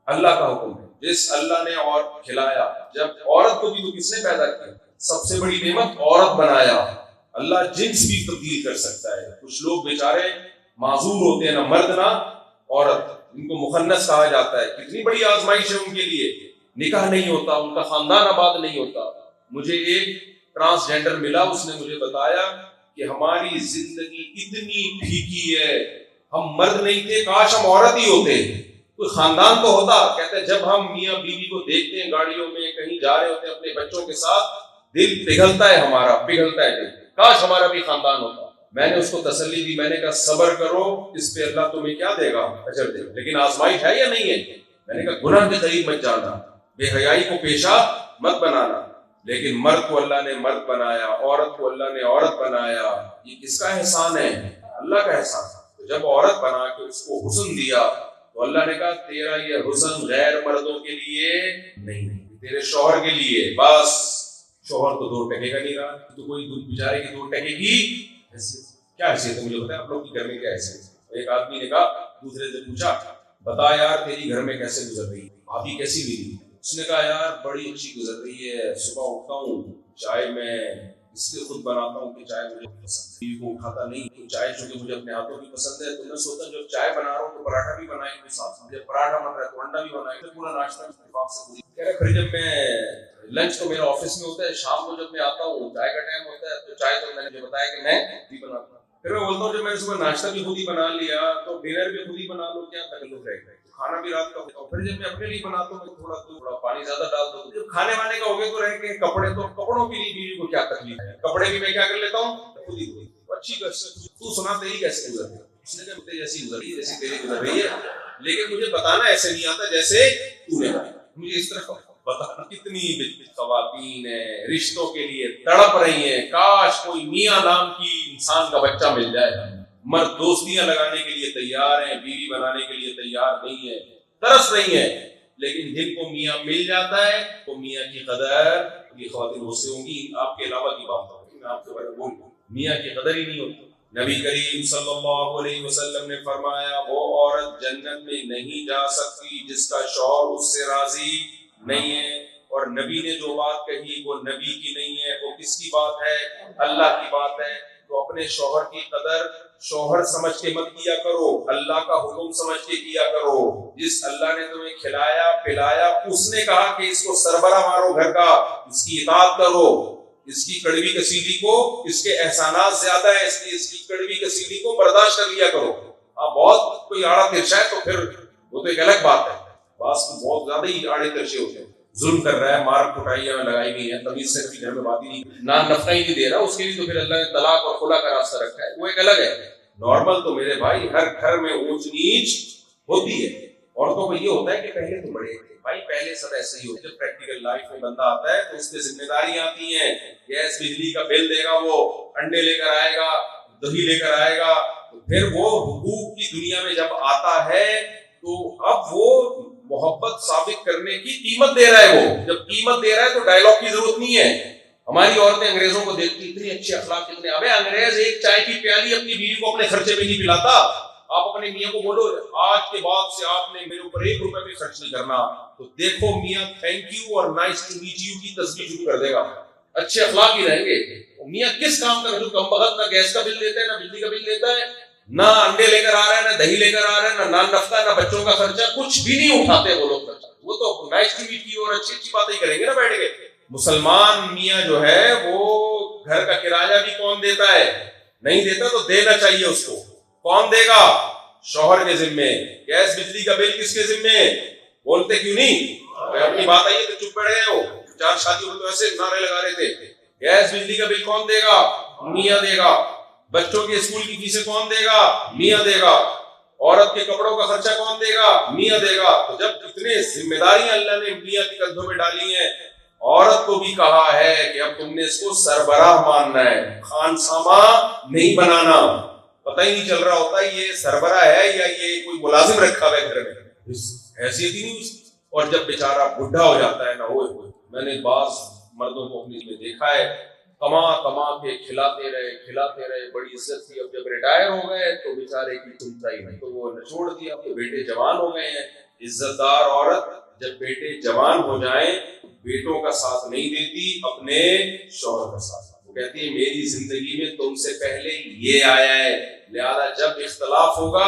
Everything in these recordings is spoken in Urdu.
اللہ کا حکم ہے. جس اللہ نے اور کھلایا, جب عورت کو بھی تو کس نے پیدا کیا؟ سب سے بڑی نعمت عورت بنایا. اللہ جنس بھی تبدیل کر سکتا ہے. کچھ لوگ بیچارے معذور ہوتے ہیں, نہ مرد نہ عورت, ان کو مخنث کہا جاتا ہے. کتنی بڑی آزمائش ہے ان کے لیے, نکاح نہیں ہوتا, ان کا خاندان آباد نہیں ہوتا. مجھے ایک ٹرانسجینڈر ملا, اس نے مجھے بتایا کہ ہماری زندگی اتنی پھیکی ہے, ہم مرد نہیں تھے, کاش ہم عورت ہی ہوتے, کوئی خاندان تو ہوتا. کہتے ہیں جب ہم میاں بیوی کو دیکھتے ہیں گاڑیوں میں کہیں جا رہے ہوتے ہیں اپنے بچوں کے ساتھ, دل پگھلتا ہے ہمارا, پگھلتا ہے دل, کاش ہمارا بھی خاندان ہوتا. میں نے اس کو تسلی دی, میں نے کہا صبر کرو, اس پہ اللہ تمہیں کیا دے گا؟ اجر دے گا. لیکن آزمائش ہے یا نہیں ہے؟ میں نے کہا گناہ کے قریب مت جانا, بے حیائی کو پیشہ مت بنانا. لیکن مرد کو اللہ نے مرد بنایا, عورت کو اللہ نے عورت بنایا. یہ کس کا احسان ہے؟ اللہ کا احسان. تو جب عورت بنا کے اس کو حسن دیا تو اللہ نے کہا تیرا یہ حسن غیر مردوں کے لیے نہیں, تیرے شوہر کے لیے. بس شوہر تو 2 ٹکے کا نہیں رہا, تو کوئی بیچارے کی 2 ٹکے کی کیا حیثیت ہے؟ مجھے بتایا آپ لوگ کی گھر میں کیا حیثیت ہے؟ ایک آدمی نے کہا, دوسرے سے پوچھا بتا یار تیری گھر میں کیسے گزر رہی ہے, بھابھی کیسی ہوئی؟ اس نے کہا یار بڑی اچھی گزر رہی ہے, صبح اٹھتا ہوں چائے میں اس لیے خود بناتا ہوں کہ چائے مجھے پسند ہے, بیوی کو اٹھاتا نہیں, تو چائے چونکہ مجھے اپنے ہاتھوں کی پسند ہے تو میں سوچتا ہوں جب چائے بنا رہا ہوں تو پراٹھا بھی بنائیں گے ساتھ, مجھے پراٹھا بن رہا ہے تو انڈا بھی بنائیں گے, پورا ناشتہ اتفاق سے پوری. کہہ رہے پھر جب میں لنچ تو میرا آفس میں ہوتا ہے, شام کو جب میں آتا ہوں چائے کا ٹائم ہوتا ہے تو چائے تو میں نے بتایا کہ میں بھی بناتا ہوں. پھر میں بولتا ہوں جب میں نے صبح ناشتہ بھی خود ہی بنا لیا تو ڈنر بھی خود ہی بنا لو, کیا تکلف رہے گا؟ کھانا بھی رات کا ہوتا ہے. پھر جب میں اپنے لیے بناتا ہوں تھوڑا پانی زیادہ ڈال دو. جب کھانے وانے کا ہو گیا تو رہ کے کپڑے, تو کپڑوں کے لیے بیوی کو کیا تکلیف ہے؟ کپڑے بھی میں کیا کر لیتا ہوں خود ہی. اچھی تو سنا تیری کیسے گزر رہی ہے؟ اس نے کہا جیسی گزر رہی ہے جیسی تیری گزر رہی ہے, لیکن مجھے بتانا ایسے نہیں آتا جیسے تو نے مجھے اس طرح بتانا. کتنی خواتین ہیں رشتوں کے لیے تڑپ رہی ہیں, کاش کوئی میاں نام کی انسان کا بچہ مل جائے. مرد دوستیاں لگانے کے لیے تیار ہیں, بیوی بنانے کے لیے تیار نہیں ہے, ترس رہی ہیں. لیکن جن کو میاں مل جاتا ہے وہ میاں کی قدر, یہ خواتین اس سے ہوں گی, آپ کے علاوہ کی بات ہوگی, میں آپ کے بارے میں بولوں, میاں کی قدر ہی نہیں ہوتی. نبی کریم صلی اللہ علیہ وسلم نے فرمایا وہ عورت جنت میں نہیں جا سکتی جس کا شوہر اس سے راضی نہیں ہے. اور نبی نے جو بات کہی وہ نبی کی نہیں ہے, وہ کس کی بات ہے؟ اللہ کی بات ہے. تو اپنے شوہر کی قدر شوہر سمجھ کے مت کیا کرو, اللہ کا حکم سمجھ کے کیا کرو. جس اللہ نے تمہیں کھلایا پلایا, اس نے کہا کہ اس کو سربراہ مارو گھر کا, اس کی اطاعت کرو, اس کی کڑوی کسیلی کو, اس کے احسانات زیادہ ہیں اس لیے اس کی کڑوی کسیلی کو برداشت کر لیا کرو. بہت کوئی آڑا ترچا ہے تو پھر وہ تو ایک الگ بات ہے, بعض بہت زیادہ ہی آڑے ترچے ہوتے ہیں, ظلم کر رہا ہے, مار کٹائیاں لگائی گئی ہیں, تمیز سے اپنی گھر میں بات ہی نہیں, نان نفقہ ہی نہیں دے رہا, اس کے لیے تو پھر اللہ نے طلاق اور خلا کا راستہ رکھا ہے, وہ ایک الگ ہے. نارمل تو میرے بھائی ہر گھر میں اونچ نیچ ہوتی ہے. عورتوں کو یہ ہوتا ہے کہ پہلے تو بڑے تھے بھائی, پہلے سب ایسے ہی ہوتے. جب پریکٹیکل لائف میں بندہ آتا ہے تو اس پہ ذمہ داریاں آتی ہیں, گیس بجلی کا بل دے گا, وہ انڈے لے کر آئے گا, دہی لے کر آئے گا. پھر وہ حقوق کی دنیا میں جب آتا ہے تو اب وہ محبت ثابت کرنے کی قیمت دے رہا ہے. وہ جب قیمت دے رہا ہے تو ڈائلاگ کی ضرورت نہیں ہے. ہماری عورتیں انگریزوں کو دیکھتی اتنے اچھے اخلاق کتنے, ابے انگریز ایک چائے کی پیالی اپنی بیوی کو اپنے خرچے میں نہیں پلاتا. آپ اپنے میاں کو بولو آج کے بعد سے آپ نے میرے اوپر 1 روپے بھی خرچ نہیں کرنا, تو دیکھو میاں تھینک یو اور نائس ٹو میٹ یو کی تصویر شروع کر دے گا, اچھے اخلاق ہی رہیں گے. میاں کس کام کا جو کم بخت نہ گیس کا بل دیتا ہے, نہ بجلی کا بل دیتا ہے, نہ انڈے لے کر آ رہا ہے, نہ دہی لے کر آ رہا ہے, نہ نان نفقہ, نہ بچوں کا خرچہ, کچھ بھی نہیں اٹھاتے وہ لوگ خرچہ. وہ تو نائس ٹو میٹ یو اور اچھی اچھی باتیں کریں گے نا بیٹھ کے. مسلمان میاں جو ہے وہ گھر کا کرایہ بھی کون دیتا ہے؟ نہیں دیتا, تو دینا چاہیے اس کو. کون دے گا؟ شوہر کے ذمے. گیس بجلی کا بل کس کے ذمے؟ بولتے کیوں نہیں؟ اپنی بات آئی ہے تو چپ بیٹھ گئے ہو. 4 شادیوں میں تو ایسے نعرے لگا رہے تھے. گیس بجلی کا بل کون دے گا؟ میاں دے گا. بچوں کے اسکول کی فیسیں کون دے گا؟ میاں دے گا. عورت کے کپڑوں کا خرچہ کون دے گا؟ میاں دے گا. تو جب اتنے ذمہ داریاں اللہ نے میاں کے کندھوں میں ڈالی ہیں, عورت کو بھی کہا ہے کہ اب تم نے اس کو سربراہ ماننا ہے, خان سامہ نہیں بنانا. پتہ ہی نہیں چل رہا ہوتا یہ سربراہ ہے یا یہ کوئی ملازم رکھا ہوا ہے گھر میں, حیثیت ہی نہیں اس کی. اور جب بیچارہ بڈھا ہو جاتا ہے نا, ہوئے میں نے بعض مردوں کو اپنی میں دیکھا ہے, کما کما کے کھلاتے رہے، بڑی عزت تھی. اب جب ریٹائر ہو گئے تو بیچارے کی سنتا ہی نہیں، تو وہ نے چھوڑ دیا. تو بیٹے جوان ہو گئے ہیں. عزت دار عورت جب بیٹے جوان ہو جائیں بیٹوں کا ساتھ نہیں دیتی، اپنے شوہر کا ساتھ. وہ کہتی ہے میری زندگی میں تم سے پہلے یہ آیا ہے، لہذا جب اختلاف ہوگا،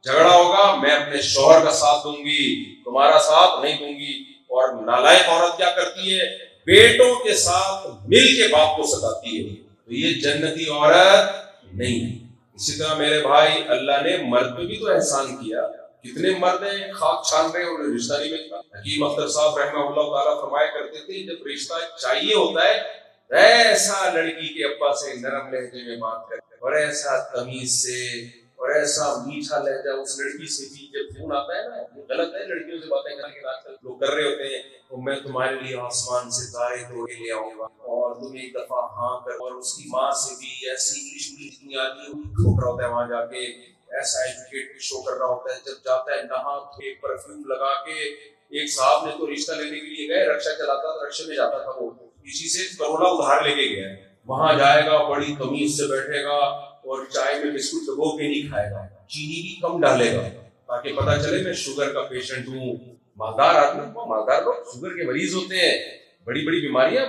جھگڑا ہوگا، میں اپنے شوہر کا ساتھ دوں گی، تمہارا ساتھ نہیں دوں گی. اور نالائق عورت کیا کرتی ہے؟ بیٹوں کے ساتھ مل کے باپ کو ستاتی ہے. تو یہ جنتی عورت نہیں ہے. اسی طرح میرے بھائی اللہ نے مرد پہ بھی تو احسان کیا. کتنے مرد ہیں خاک چھان رہے انہیں رشتہ نہیں ملتا. حکیم اختر صاحب رحمہ اللہ تعالیٰ فرمایا کرتے تھے جب رشتہ چاہیے ہوتا ہے ایسا لڑکی کے ابا سے نرم لہجے میں بات کرتے اور ایسا تمیز سے اور ایسا میٹھا لہجہ اس لڑکی سے بھی. جب فون آتا ہے نا، یہ غلط ہے لڑکیوں سے باتیں کرنے کے آج کل لوگ کر رہے ہوتے ہیں، تو میں تمہارے لیے آسمان سے تارے توڑ کے لے آؤں گا اور تم ایک دفعہ ہاں کر. اور اس کی ماں سے بھی ایسی انگلش جتنی آتی ہے ٹھوک رہا ہوتا ہے، وہاں جا کے ایسا ایجوکیٹ شو کر رہا ہوتا ہے. جب جاتا ہے نہا کے پرفیوم لگا کے. ایک صاحب نے تو رشتہ لینے کے لیے گئے، رکشا چلاتا تھا، رکشے میں جاتا تھا، وہ کسی سے کروڑا ادھار لے کے گیا. وہاں جائے گا، بڑی تمیز سے بیٹھے گا اور چائے میں بسکٹ ڈبو کے نہیں کھائے گا، چینی بھی کم ڈالے گا تاکہ پتا چلے میں شوگر کا پیشنٹ ہوں. مالدار آدمی کو، مالدار لوگ شوگر کے مریض ہوتے ہیں، بڑی بڑی بیماریاں.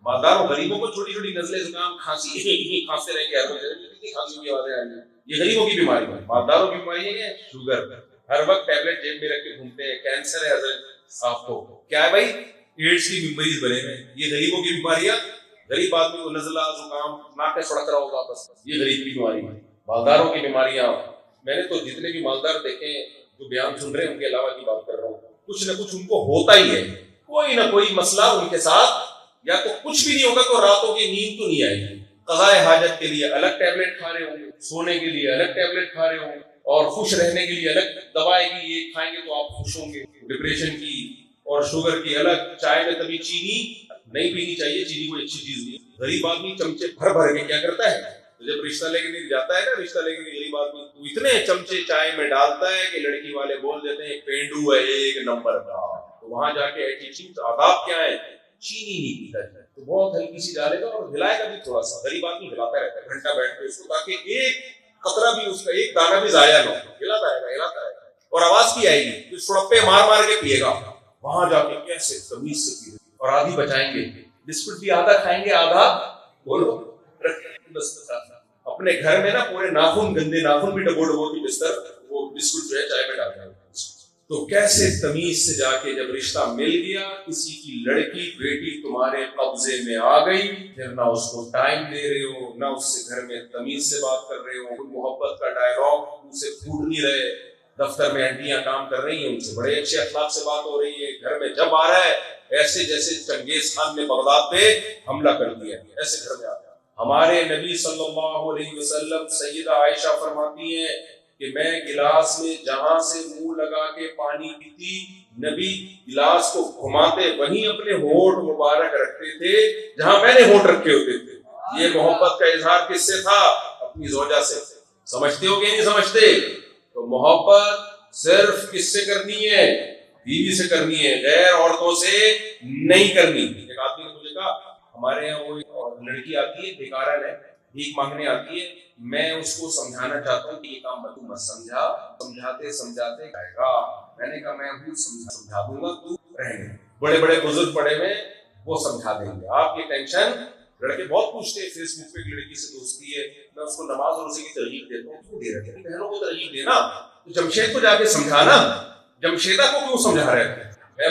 مالدار اور غریبوں کو چھوٹی چھوٹی نزلیں، زکام، کھانسی کھانستے رہیں گے، کتنی کھانسی کی آوازیں آ رہی ہیں. یہ غریبوں کی بیماری ہے. مالداروں کی بیماری ہے شوگر. ہر وقت ٹیبلٹ جیب میں رکھ کے گھومتے ہیں. کینسر ہے حضرت آپ کو، کیا ہے بھائی؟ ایڈس کی مریض بنے ہوئے. یہ غریبوں کی بیماریاں. غریب آدمی کو نزلہ، زکام، ناک میں سڑک رہا ہوگا، بس یہ غریب کی بیماری ہے. مالداروں کی بیماریاں. میں نے تو جتنے بھی مالدار دیکھے جو بیان سن رہے ہیں ان کے علاوہ کی بات کر رہا ہوں، کچھ نہ کچھ ان کو ہوتا ہی ہے، کوئی نہ کوئی مسئلہ ان کے ساتھ. یا تو کچھ بھی نہیں ہوگا تو راتوں کی نیند تو نہیں آئے گی. قضائے حاجت کے لیے الگ ٹیبلٹ کھا رہے ہوں گے، سونے کے لیے الگ ٹیبلٹ کھا رہے ہوں گے، اور خوش رہنے کے لیے الگ دوائیں کی. یہ کھائیں گے تو آپ خوش ہوں گے. ڈپریشن کی اور شوگر کی الگ. چائے میں کبھی چینی نہیں پینی چاہیے، چینی کوئی اچھی چیز نہیں. غریب آدمی چمچے بھر بھر کے کیا کرتا ہے؟ تو جب رشتہ لے کے نہیں جاتا ہے نا، رشتہ لے کے غریب آدمی تو اتنے چمچے چائے میں ڈالتا ہے کہ لڑکی والے بول دیتے ہیں پینڈو ہے ایک نمبر کا. تو وہاں جا کے ایٹیٹیوڈ آداب کیا ہے؟ چینی نہیں پیتا ہے تو بہت ہلکی سی ڈالے گا اور ہلائے گا بھی تھوڑا سا. غریب آدمی ہلاتا رہتا ہے گھنٹہ بیٹھ کے اس کو، تاکہ ایک قطرہ بھی اس کا، ایک دانہ بھی ضائع نہ ہو. ہلاتا رہے گا اور آواز بھی آئے گی. سڑپے مار مار کے پیے گا. وہاں جا کے کیسے تمیز سے پیے. اور آدھی بچائیں گے، بسکٹ بھی آدھا کھائیں گے، آدھا بولو اپنے گھر میں نا پورے ناخن، گندے ناخن بھی ڈبو ڈبو کی بستر وہ بسکٹ جو ہے چائے میں ڈالتے ہیں. تو کیسے تمیز سے جا کے جب رشتہ مل گیا، کسی کی لڑکی بیٹی تمہارے قبضے میں آ گئی، پھر نہ اس کو ٹائم دے رہے ہو، نہ اس سے گھر میں تمیز سے بات کر رہے ہو، محبت کا ڈائلاگ ان سے پھوٹ نہیں رہے. دفتر میں آنٹیاں کام کر رہی ہیں، ان سے بڑے اچھے اخلاق سے بات ہو رہی ہے. گھر میں جب آ رہا ہے ایسے جیسے چنگیز خان نے بغداد پہ حملہ کر دیا، ایسے گھر میں آ گیا. ہمارے نبی صلی اللہ علیہ وسلم سیدہ عائشہ فرماتی ہیں کہ میں گلاس میں جہاں سے منہ لگا کے پانی پیتی، نبی گلاس کو گھماتے وہیں اپنے ہونٹ مبارک رکھتے تھے جہاں میں نے ہونٹ رکھے ہوتے تھے. یہ محبت کا اظہار کس سے تھا؟ اپنی زوجہ سے. سمجھتے ہو کہ نہیں سمجھتے؟ تو محبت صرف کس سے کرنی ہے؟ بیوی سے کرنی ہے، غیر عورتوں سے نہیں کرنی. ایک آدمی نے مجھے کہا ہمارے یہاں وہ لڑکی آتی ہے، بیکارن ہے، بھیک مانگنے آتی ہے، میں اس کو سمجھانا چاہتا ہوں کہ یہ کام مت سمجھا. سمجھاتے سمجھاتے آئے گا. میں نے کہا میں ہوں سمجھا دوں گا، تو رہنے. بڑے بڑے بزرگ پڑے میں وہ سمجھا دیں گے، آپ کی ٹینشن. لڑکے بہت پوچھتے ہیں فیس بک پہ ایک لڑکی سے دوستی ہے، میں اس کو نماز روزے کی ترغیب دیتا ہوں. کیوں دے رہے ہیں؟ بہنوں کو ترغیب دینا. جمشید کو جا کے سمجھانا. جمشیدہ کو کیوں سمجھا رہے ہیں؟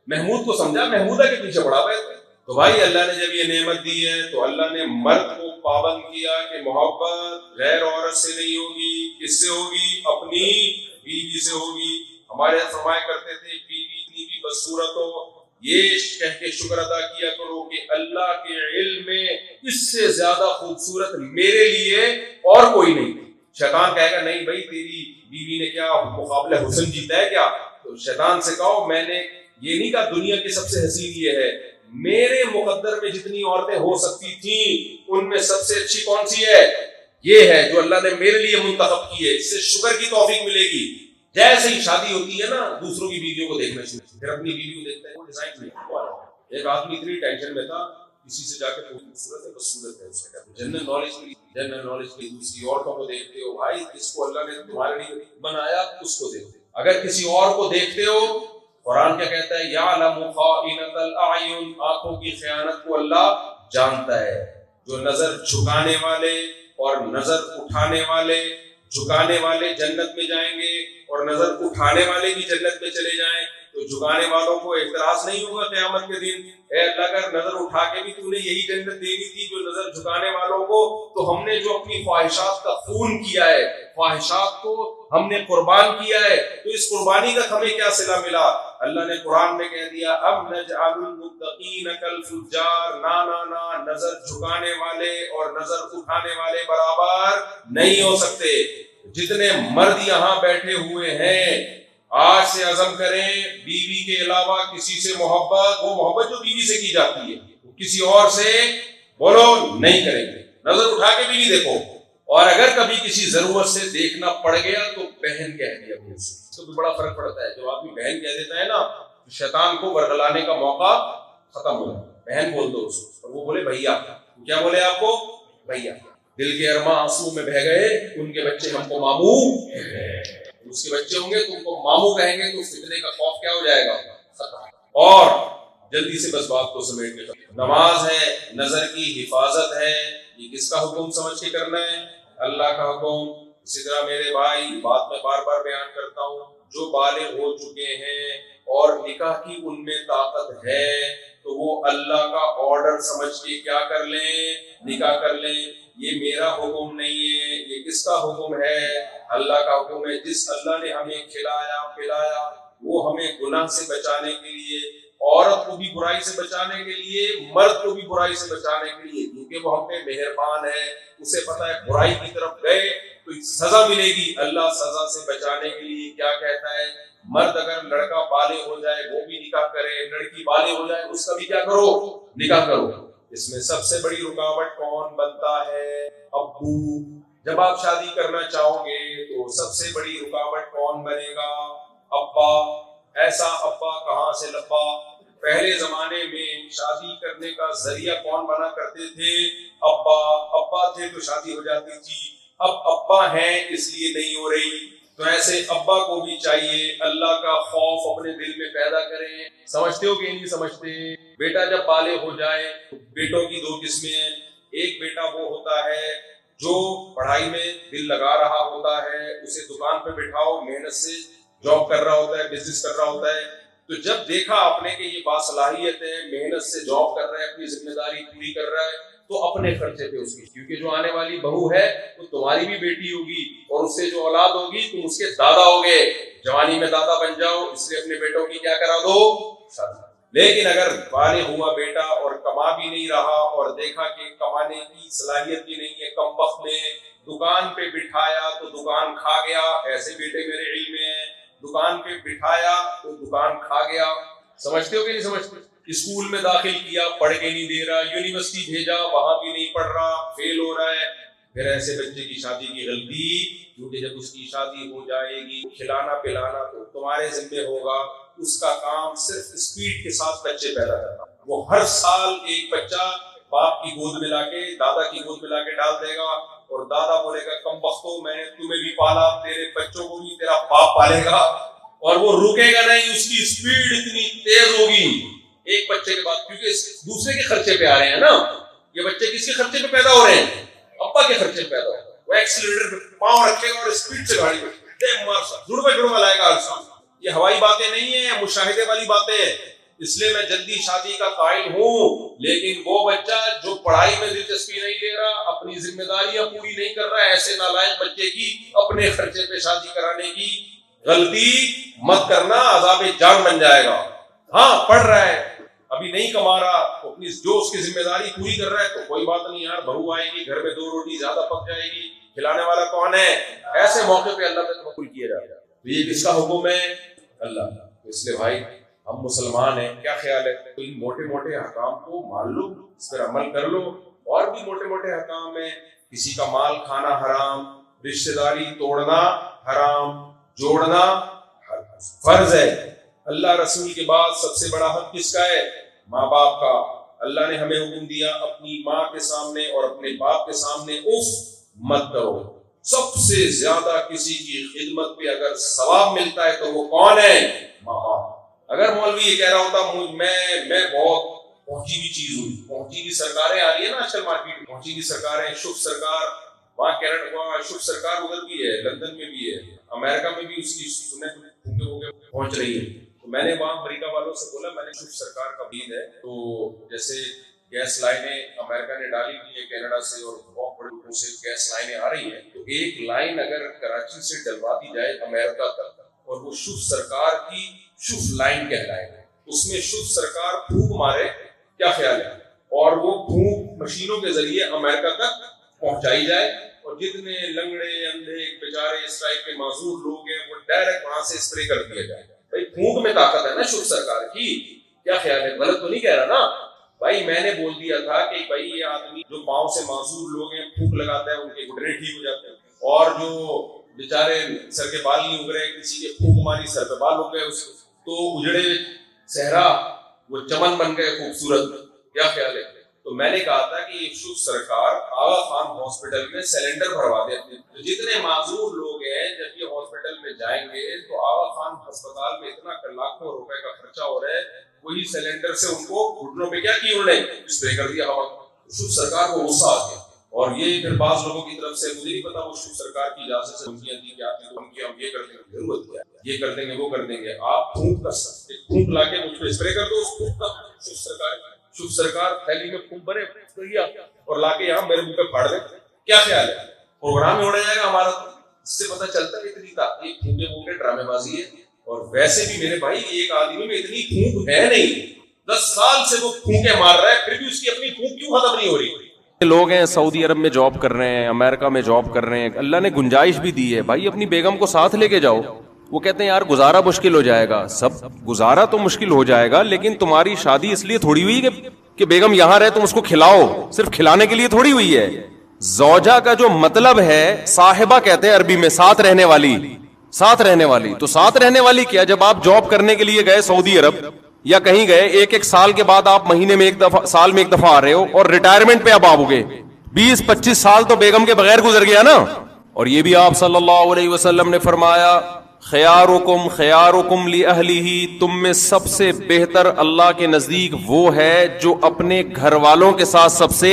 محمود کو سمجھا، محمودہ کے پیچھے پڑا ہوا ہے. تو بھائی اللہ نے جب یہ نعمت دی ہے تو اللہ نے مرد کو پابند کیا کہ محبت غیر عورت سے نہیں ہوگی. کس سے ہوگی؟ اپنی بیوی سے ہوگی. ہمارے فرمایا کرتے تھے بیوی اتنی بھی بدصورت ہو، یہ کہہ کے شکر ادا کیا کرو کہ اللہ کے علم میں اس سے زیادہ خوبصورت میرے لیے اور کوئی نہیں. شیطان کہے گا نہیں بھائی تیری بیوی نے کیا مقابلہ حسن جیتا ہے کیا؟ تو شیطان سے کہو میں نے یہ نہیں کہا دنیا کی سب سے حسین یہ ہے، میرے مقدر میں جتنی عورتیں ہو سکتی تھیں ان میں سب سے اچھی کون سی ہے؟ یہ ہے جو اللہ نے میرے لیے منتخب کی ہے. اس سے شکر کی توفیق ملے گی. جیسے ہی شادی ہوتی ہے نا دوسروں کی بیویوں کو دیکھنا شروع، پھر اپنی بیوی کو دیکھتا ہے وہ ڈیزائن نہیں. ایک آدمی اتنی ٹینشن میں تھا کسی سے جا کے خوبصورت ہے بصورت ہے اس کا جنرل نالج کے دوسری عورتوں کو دیکھتے ہو، بھائی جس کو اللہ نے تمہارے لیے بنایا اس کو دیکھتے ہو. اگر کسی اور کو دیکھتے ہو، قرآن کیا کہتا ہے؟ یعلم خائنۃ الاعین، آنکھوں کی خیانت کو اللہ جانتا ہے. جو نظر جھکانے والے اور نظر اٹھانے والے، جھکانے والے جنت میں جائیں گے اور نظر اٹھانے والے بھی جنت میں چلے جائیں. تو جھکانے والوں کو اعتراض نہیں ہوگا قیامت کے دن، اے اللہ اگر نظر اٹھا کے بھی تو نے یہی جنت دینی تھی جو نظر جھکانے والوں کو، تو ہم نے جو اپنی خواہشات کا خون کیا ہے، خواہشات کو ہم نے قربان کیا ہے، تو اس قربانی کا ہمیں کیا صلہ ملا؟ اللہ نے قرآن میں کہہ دیا اب نجعل المتقین کالفجار، نا نظر جھکانے والے اور نظر اٹھانے والے برابر نہیں ہو سکتے. جتنے مرد یہاں بیٹھے ہوئے ہیں آج سے عزم کریں بیوی کے علاوہ کسی سے محبت، وہ محبت جو بیوی سے کی جاتی ہے وہ کسی اور سے بولو نہیں کریں گے، نظر اٹھا کے بھی نہیں دیکھو. اور اگر کبھی کسی ضرورت سے دیکھنا پڑ گیا تو بہن کہہ دیا اس کو بھی بڑا فرق پڑتا ہے. جب آدمی بہن کہہ دیتا ہے نا تو شیطان کو ورغلانے کا موقع ختم ہو جاتا ہے. بہن بول دو اس کو، اور وہ بولے بھیا. کیا بولے آپ کو؟ بھیا. دل کے ارماں آنسو میں بہہ گئے، ان کے بچے ہم کو ماموں، اس کے بچے ہوں گے تو ان کو ماموں کہیں گے تو فتنے کا خوف کیا ہو جائے گا؟ ختم. اور جلدی سے بس بات کو سمیٹ کے نماز ہے، نظر کی حفاظت ہے، یہ کس کا حکم سمجھ کے کرنا ہے؟ اللہ کا حکم. اسی طرح میرے بھائی، بات میں بار بار بیان کرتا ہوں، جو بالغ ہو چکے ہیں اور نکاح کی ان میں طاقت ہے تو وہ اللہ کا آرڈر سمجھ کے کیا کر لیں؟ نکاح کر لیں. یہ میرا حکم نہیں ہے، یہ کس کا حکم ہے؟ اللہ کا حکم ہے. جس اللہ نے ہمیں کھلایا پلایا وہ ہمیں گناہ سے بچانے کے لیے، عورت کو بھی برائی سے بچانے کے لیے، مرد کو بھی برائی سے بچانے کے لیے، کیونکہ وہ ہم پہ مہربان ہے. اسے پتا ہے برائی کی طرف گئے تو سزا ملے گی. اللہ سزا سے بچانے کے لیے کیا کہتا ہے؟ مرد اگر لڑکا بالغ ہو جائے وہ بھی نکاح کرے، لڑکی بالغ ہو جائے اس کا بھی کیا کرو؟ نکاح کرو. اس میں سب سے بڑی رکاوٹ کون بنتا ہے؟ ابو. جب آپ شادی کرنا چاہو گے تو سب سے بڑی رکاوٹ کون بنے گا؟ ابا. ایسا ابا کہاں سے لبا؟ پہلے زمانے میں شادی کرنے کا ذریعہ کون بنا کرتے تھے؟ ابا. ابا تھے تو شادی ہو جاتی تھی. اب ابا ہیں اس لیے نہیں ہو رہی. تو ایسے ابا کو بھی چاہیے اللہ کا خوف اپنے دل میں پیدا کریں. سمجھتے ہو کہ نہیں سمجھتے؟ بیٹا جب بالغ ہو جائے، بیٹوں کی دو قسمیں ہیں. ایک بیٹا وہ ہوتا ہے جو پڑھائی میں دل لگا رہا ہوتا ہے، اسے دکان پہ بٹھاؤ، محنت سے جاب کر رہا ہوتا ہے، بزنس کر رہا ہوتا ہے، تو جب دیکھا آپ نے کہ یہ باصلاحیت ہے، محنت سے جاب کر رہا ہے، اپنی ذمہ داری پوری کر رہا ہے، تو اپنے خرچے پہ اس کی، کیونکہ جو آنے والی بہو ہے وہ تمہاری بھی بیٹی ہوگی اور اس سے جو اولاد ہوگی تم اس کے دادا ہوگے. جوانی میں دادا بن جاؤ، اس لیے اپنے بیٹوں کی کیا کرا دو؟ شادی. لیکن اگر بالغ ہوا بیٹا اور کما بھی نہیں رہا اور دیکھا کہ کمانے کی صلاحیت بھی نہیں ہے، کم وقت میں دکان پہ بٹھایا تو دکان کھا گیا. ایسے بیٹے میرے علم میں ہیں. دکان پہ بٹھایا تو دکان کھا گیا. سمجھتے ہو کہ نہیں سمجھتے؟ اسکول میں داخل کیا، پڑھ کے نہیں دے رہا، یونیورسٹی بھیجا وہاں بھی نہیں پڑھ رہا، فیل ہو رہا ہے. پھر ایسے بچے کی شادی کی غلطی، کیونکہ جب اس کی شادی ہو جائے گی کھلانا پلانا تو تمہارے ذمہ ہوگا. اس کا کام صرف اسپیڈ کے ساتھ بچے پیدا کرنا. وہ ہر سال ایک بچہ باپ کی گود میں لا کے، دادا کی گود میں لا کے ڈال دے گا اور دادا بولے گا کم بختوں میں نے تمہیں بھی پالا، تیرے بچوں کو بھی تیرا باپ پالے گا. اور وہ رکے گا نہیں، اس کی اسپیڈ اتنی تیز ہوگی ایک بچے کے بعد، کیونکہ دوسرے کے خرچے پہ آ رہے ہیں نا. یہ بچے کس کے خرچے پہ پیدا ہو رہے ہیں؟ ابا کے خرچے پہ پیدا ہو رہے ہیں. وہ ایکسیلریٹر پہ پاؤں رکھے گا اور اسپیڈ سے گاڑی جڑوا لائے گا انسان. یہ ہوائی باتیں نہیں ہیں، مشاہدے والی باتیں ہیں. اس لیے میں جلدی شادی کا قائل ہوں، لیکن وہ بچہ جو پڑھائی میں دلچسپی نہیں لے رہا، اپنی ذمہ داریاں پوری نہیں کر رہا، ایسے نالائق بچے کی اپنے خرچے پہ شادی کرانے کی غلطی مت کرنا، عذاب جان بن جائے گا. ہاں پڑھ رہا ہے، ابھی نہیں کما رہا، اپنی جو اس کی ذمہ داری پوری کر رہا ہے تو کوئی بات نہیں یار، بہو آئے گی گھر میں 2 روٹی زیادہ پک جائے گی، کھلانے والا کون ہے؟ ایسے موقع پہ اللہ پہ توکل کیا جائے گا. تو یہ کس کا حکم ہے؟ اللہ. اس لیے بھائی ہم مسلمان ہیں، کیا خیال ہے؟ تو ان موٹے موٹے حکام کو مان لو، اس پر عمل کر لو. اور بھی موٹے موٹے حکام ہیں، کسی کا مال کھانا حرام، رشتہ داری توڑنا حرام، جوڑنا فرض ہے. اللہ رسول کے بعد سب سے بڑا حق کس کا ہے؟ ماں باپ کا. اللہ نے ہمیں حکم دیا اپنی ماں کے سامنے اور اپنے باپ کے سامنے اف مت کرو. سب سے زیادہ کسی کی خدمت پہ اگر ثواب ملتا ہے تو وہ کون ہے؟ ماں باپ. اگر مولوی یہ کہہ رہا ہوتا میں بہت پہنچی ہوئی چیز ہوں، پہنچی ہوئی سرکاریں آ رہی ہیں نا آج کل مارکیٹ میں، پہنچی ہوئی سرکاریں، شوف سرکار وہاں کینیڈا، وہاں شوف سرکار ادھر بھی ہے، لندن میں بھی ہے، امریکہ میں بھی اس کی سنت پہنچ رہی ہے. تو میں نے وہاں امریکہ والوں سے بولا میں نے شوف سرکار کا عید ہے، تو جیسے گیس لائنیں امریکہ نے ڈالی ہوئی ہے کینیڈا سے اور بہت بڑے ملکوں سے گیس لائنیں آ رہی ہیں، تو ایک لائن اگر کراچی سے ڈلوا دی جائے امریکہ تک اور وہ شوف سرکار کی شوف لائن کہلائے، اس میں شوف سرکار پھونک مارے، کیا خیال ہے؟ اور وہ پھونک مشینوں کے ذریعے امریکہ تک پہنچائی جائے اور جتنے لنگڑے اندھے بیچارے اس ٹائپ کے معذور لوگ ہیں وہ ڈائریکٹ وہاں سے اسپرے کر دیا جائے. بھائی پھونک میں طاقت ہے نا شوف سرکار کی، کیا خیال ہے؟ غلط تو نہیں کہہ رہا نا بھائی؟ میں نے بول دیا تھا کہ بھائی یہ آدمی جو پاؤں سے معذور لوگ ہیں پھونک لگاتا ہے ان کے گھٹنے ٹھیک ہو جاتے ہیں، اور جو بیچارے سر کے بال نہیں اگ رہے کسی کے پھونک ماری سر پہ بال اگ گئے اس تو اجڑے صحرا وہ چمن بن گئے خوبصورت، کیا خیال ہے؟ تو میں نے کہا تھا کہ شوف سرکار آغا خان ہاسپٹل میں سلنڈر بھروا دیتے ہیں، جتنے معذور لوگ ہیں جب یہ ہاسپٹل میں جائیں گے تو آغا خان ہسپتال میں اتنا لاکھوں روپے کا خرچہ ہو رہا ہے، وہی سلنڈر سے ان کو گھٹنوں پہ کیا کی انہوں نے اسپرے کر دیا ہوا. شوف سرکار کو غصہ آ گیا اور یہ پھر بعض لوگوں کی طرف سے مجھے نہیں پتا وہ شوف سرکار کی اجازت سے دھمکیاں دی کہ آپ ہم یہ کر دیں گے، ضرورت کیا ہے، یہ کر دیں گے وہ کر دیں گے، آپ پھونک کر سکتے، پھونک لا کے مجھ پہ اسپرے کر دو اس پھونک کا. شوف سرکار تھیلی میں پھونک بھرے اور لا کے یہاں میرے منہ پہ پھاڑ دے، کیا خیال ہے؟ پروگرام میں اڑا جائے گا ہمارا. اس سے پتہ چلتا ہے اتنی ایک پھونکے پھونکے ڈرامے بازی ہے. اور ویسے بھی میرے بھائی ایک آدمی میں اتنی پھونک ہے نہیں، 10 سال سے وہ پھونکے مار رہا ہے پھر بھی اس کی اپنی پھونک کیوں ختم نہیں ہو رہی؟ لوگ ہیں سعودی عرب میں جاب کر رہے ہیں، امریکہ میں جاب کر رہے ہیں، اللہ نے گنجائش بھی دی ہے، بھائی اپنی بیگم کو ساتھ لے کے جاؤ. وہ کہتے ہیں یار گزارا مشکل ہو جائے گا. سب گزارا تو مشکل ہو جائے گا لیکن تمہاری شادی اس لیے تھوڑی ہوئی کہ بیگم یہاں رہے تم اس کو کھلاؤ، صرف کھلانے کے لیے تھوڑی ہوئی ہے. زوجہ کا جو مطلب ہے صاحبہ کہتے ہیں عربی میں، ساتھ رہنے والی، ساتھ رہنے والی. تو ساتھ رہنے والی کیا؟ جب آپ جاب کرنے کے لیے گئے سعودی عرب یا کہیں گئے، ایک سال کے بعد آپ مہینے میں ایک دفعہ، سال میں ایک دفعہ آ رہے ہو اور ریٹائرمنٹ پہ اب آؤ گے، 20-25 سال تو بیگم کے بغیر گزر گیا نا. اور یہ بھی آپ صلی اللہ علیہ وسلم نے فرمایا خیارکم خیارکم لأہلہ، تم میں سب سے بہتر اللہ کے نزدیک وہ ہے جو اپنے گھر والوں کے ساتھ سب سے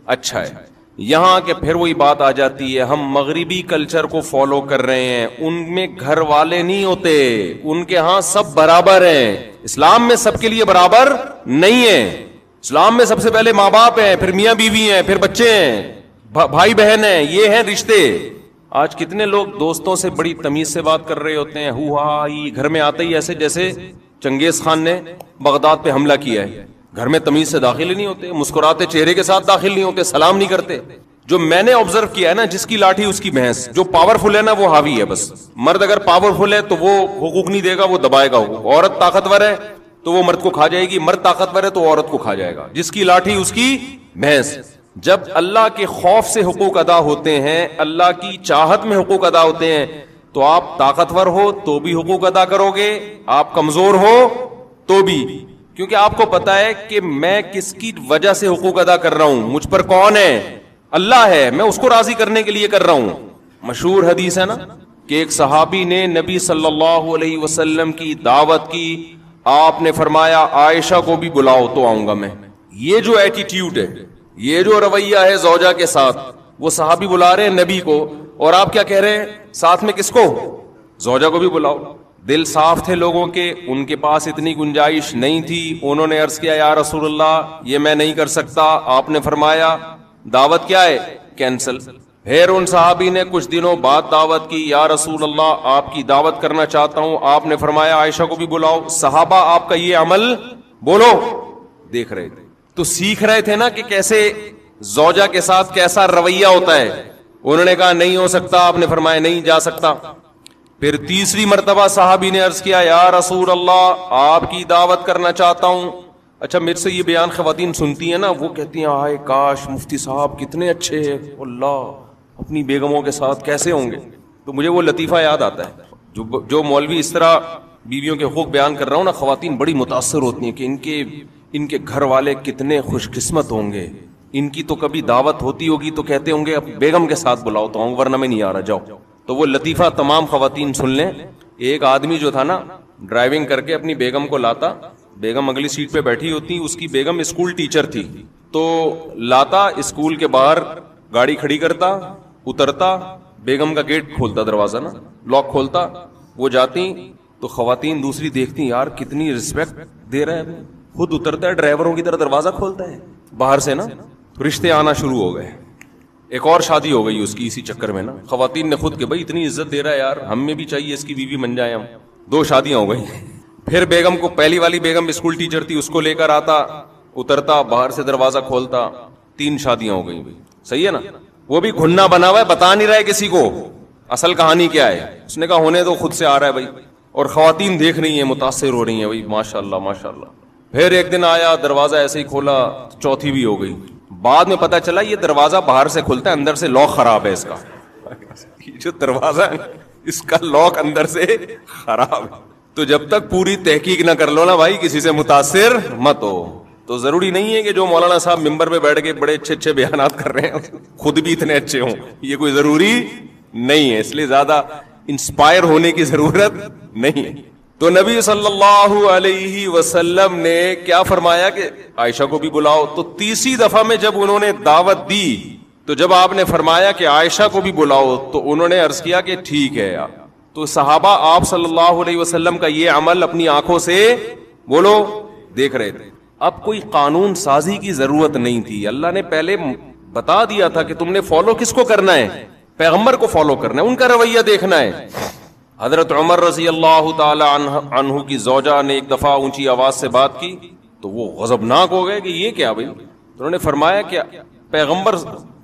اچھا ہے. یہاں کہ پھر وہی بات آ جاتی ہے، ہم مغربی کلچر کو فالو کر رہے ہیں، ان میں گھر والے نہیں ہوتے، ان کے ہاں سب برابر ہیں. اسلام میں سب کے لیے برابر نہیں ہے. اسلام میں سب سے پہلے ماں باپ ہیں، پھر میاں بیوی ہیں، پھر بچے ہیں، بھائی بہن ہیں، یہ ہیں رشتے. آج کتنے لوگ دوستوں سے بڑی تمیز سے بات کر رہے ہوتے ہیں، گھر میں آتے ہی ایسے جیسے چنگیز خان نے بغداد پہ حملہ کیا ہے. گھر میں تمیز سے داخل ہی نہیں ہوتے، مسکراتے چہرے کے ساتھ داخل نہیں ہوتے، سلام نہیں کرتے. جو میں نے آبزرو کیا ہے نا، جس کی لاٹھی اس کی بھینس، جو پاورفل ہے نا وہ حاوی ہے. بس مرد اگر پاورفل ہے تو وہ حقوق نہیں دے گا، وہ دبائے گا حقوق. عورت طاقتور ہے تو وہ مرد کو کھا جائے گی، مرد طاقتور ہے تو عورت کو کھا جائے گا. جس کی لاٹھی اس کی بھینس. جب اللہ کے خوف سے حقوق ادا ہوتے ہیں، اللہ کی چاہت میں حقوق ادا ہوتے ہیں، تو آپ طاقتور ہو تو بھی حقوق ادا کرو گے، آپ کمزور ہو تو بھی، کیونکہ آپ کو پتا ہے کہ میں کس کی وجہ سے حقوق ادا کر رہا ہوں، مجھ پر کون ہے؟ اللہ ہے، میں اس کو راضی کرنے کے لیے کر رہا ہوں. مشہور حدیث ہے نا کہ ایک صحابی نے نبی صلی اللہ علیہ وسلم کی دعوت کی، آپ نے فرمایا عائشہ کو بھی بلاؤ تو آؤں گا میں. یہ جو ایٹیٹیوڈ ہے، یہ جو رویہ ہے زوجہ کے ساتھ، وہ صحابی بلا رہے ہیں نبی کو اور آپ کیا کہہ رہے ہیں ساتھ میں؟ کس کو؟ زوجہ کو بھی بلاؤ. دل صاف تھے لوگوں کے، ان کے پاس اتنی گنجائش نہیں تھی. انہوں نے عرض کیا یا رسول اللہ یہ میں نہیں کر سکتا. آپ نے فرمایا دعوت کیا ہے؟ کینسل. پھر ان صحابی نے کچھ دنوں بعد دعوت کی، یا رسول اللہ آپ کی دعوت کرنا چاہتا ہوں. آپ نے فرمایا عائشہ کو بھی بلاؤ. صحابہ آپ کا یہ عمل بولو دیکھ رہے تھے تو سیکھ رہے تھے نا کہ کیسے زوجہ کے ساتھ کیسا رویہ ہوتا ہے. انہوں نے کہا نہیں ہو سکتا. آپ نے فرمایا نہیں جا سکتا. پھر تیسری مرتبہ صحابی نے عرض کیا یا رسول اللہ آپ کی دعوت کرنا چاہتا ہوں. اچھا میرے سے یہ بیان خواتین سنتی ہیں نا، وہ کہتی ہیں آئے کاش مفتی صاحب کتنے اچھے ہیں، اللہ اپنی بیگموں کے ساتھ کیسے ہوں گے. تو مجھے وہ لطیفہ یاد آتا ہے جو مولوی اس طرح بیویوں کے حقوق بیان کر رہا ہوں نا، خواتین بڑی متاثر ہوتی ہیں کہ ان کے ان کے گھر والے کتنے خوش قسمت ہوں گے, ان کی تو کبھی دعوت ہوتی ہوگی تو کہتے ہوں گے اب بیگم کے ساتھ بلاؤ تو ہوں, ورنہ میں نہیں آ رہا, جاؤ. تو وہ لطیفہ تمام خواتین سن لیں. ایک آدمی جو تھا نا ڈرائیونگ کر کے اپنی بیگم کو لاتا, بیگم اگلی سیٹ پہ بیٹھی ہوتی, اس کی بیگم اسکول ٹیچر تھی, تو لاتا اسکول کے باہر گاڑی کھڑی کرتا, اترتا, بیگم کا گیٹ کھولتا, دروازہ نا لاک کھولتا, وہ جاتی تو خواتین دوسری دیکھتی یار کتنی رسپیکٹ دے رہا ہے, خود اترتا ہے ڈرائیوروں کی طرح دروازہ کھولتا ہے باہر سے نا. رشتے آنا شروع ہو گئے. ایک اور شادی ہو گئی اس کی اسی چکر میں نا, خواتین نے خود کہ بھائی اتنی عزت دے رہا ہے یار ہم میں بھی چاہیے اس کی بیوی بن جائے ہم. 2 شادیاں ہو گئی. پھر بیگم کو, پہلی والی بیگم اسکول ٹیچر تھی, اس کو لے کر آتا, اترتا, باہر سے دروازہ کھولتا, 3 شادیاں ہو گئی. صحیح ہے نا. وہ بھی گھننا بنا ہوا ہے, بتا نہیں رہا ہے کسی کو اصل کہانی کیا ہے. اس نے کہا ہونے تو خود سے آ رہا ہے بھائی, اور خواتین دیکھ رہی ہیں, متاثر ہو رہی ہیں بھائی, ماشاء اللہ ماشاء اللہ. پھر ایک دن آیا, دروازہ ایسے ہی کھولا, 4تھی بھی ہو گئی. بعد میں پتا چلا یہ دروازہ باہر سے کھلتا ہے, اندر سے لاک خراب ہے اس کا. جو دروازہ ہے اس کا لاک اندر سے خراب ہے. تو جب تک پوری تحقیق نہ کر لو نا بھائی کسی سے متاثر مت ہو. تو ضروری نہیں ہے کہ جو مولانا صاحب ممبر پہ بیٹھ کے بڑے اچھے اچھے بیانات کر رہے ہیں خود بھی اتنے اچھے ہوں, یہ کوئی ضروری نہیں ہے. اس لیے زیادہ انسپائر ہونے کی ضرورت نہیں ہے. تو نبی صلی اللہ علیہ وسلم نے کیا فرمایا کہ عائشہ کو بھی بلاؤ. تو 30 دفعہ میں جب انہوں نے دعوت دی تو جب آپ نے فرمایا کہ عائشہ کو بھی بلاؤ تو انہوں نے عرض کیا کہ ٹھیک ہے. تو صحابہ آپ صلی اللہ علیہ وسلم کا یہ عمل اپنی آنکھوں سے بولو دیکھ رہے تھے. اب کوئی قانون سازی کی ضرورت نہیں تھی. اللہ نے پہلے بتا دیا تھا کہ تم نے فالو کس کو کرنا ہے, پیغمبر کو فالو کرنا ہے, ان کا رویہ دیکھنا ہے. حضرت عمر رضی اللہ تعالی عنہ کی زوجہ نے ایک دفعہ اونچی آواز سے بات کی تو وہ غضبناک ہو گئے کہ یہ کیا بھائی. انہوں نے فرمایا کہ پیغمبر,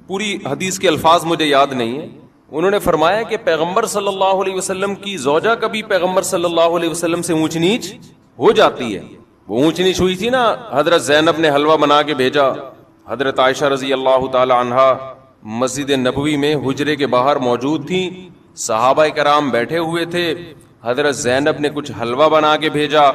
پوری حدیث کے الفاظ مجھے یاد نہیں ہیں, انہوں نے فرمایا کہ پیغمبر صلی اللہ علیہ وسلم کی زوجہ کبھی پیغمبر صلی اللہ علیہ وسلم سے اونچ نیچ ہو جاتی ہے. وہ اونچ نیچ ہوئی تھی نا, حضرت زینب نے حلوہ بنا کے بھیجا, حضرت عائشہ رضی اللہ تعالی عنہا مسجد نبوی میں حجرے کے باہر موجود تھی, صحابہ کرام بیٹھے ہوئے تھے, حضرت زینب نے کچھ حلوہ بنا کے بھیجا.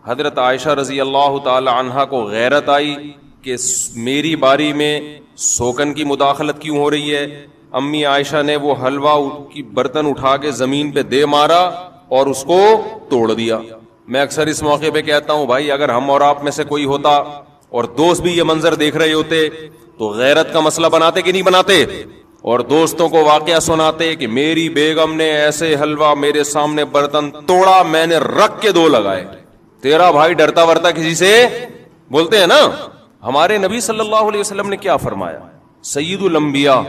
حضرت عائشہ رضی اللہ تعالی عنہا کو غیرت آئی کہ میری باری میں سوکن کی مداخلت کیوں ہو رہی ہے. امی عائشہ نے وہ حلوہ کی برتن اٹھا کے زمین پہ دے مارا اور اس کو توڑ دیا. میں اکثر اس موقع پہ کہتا ہوں بھائی اگر ہم اور آپ میں سے کوئی ہوتا اور دوست بھی یہ منظر دیکھ رہے ہوتے تو غیرت کا مسئلہ بناتے کہ نہیں بناتے, اور دوستوں کو واقعہ سناتے کہ میری بیگم نے ایسے حلوہ میرے سامنے برتن توڑا, میں نے رکھ کے 2 لگائے. تیرا بھائی ڈرتا ورتا کسی سے بولتے ہیں نا. ہمارے نبی صلی اللہ علیہ وسلم نے کیا فرمایا, سید الانبیاء,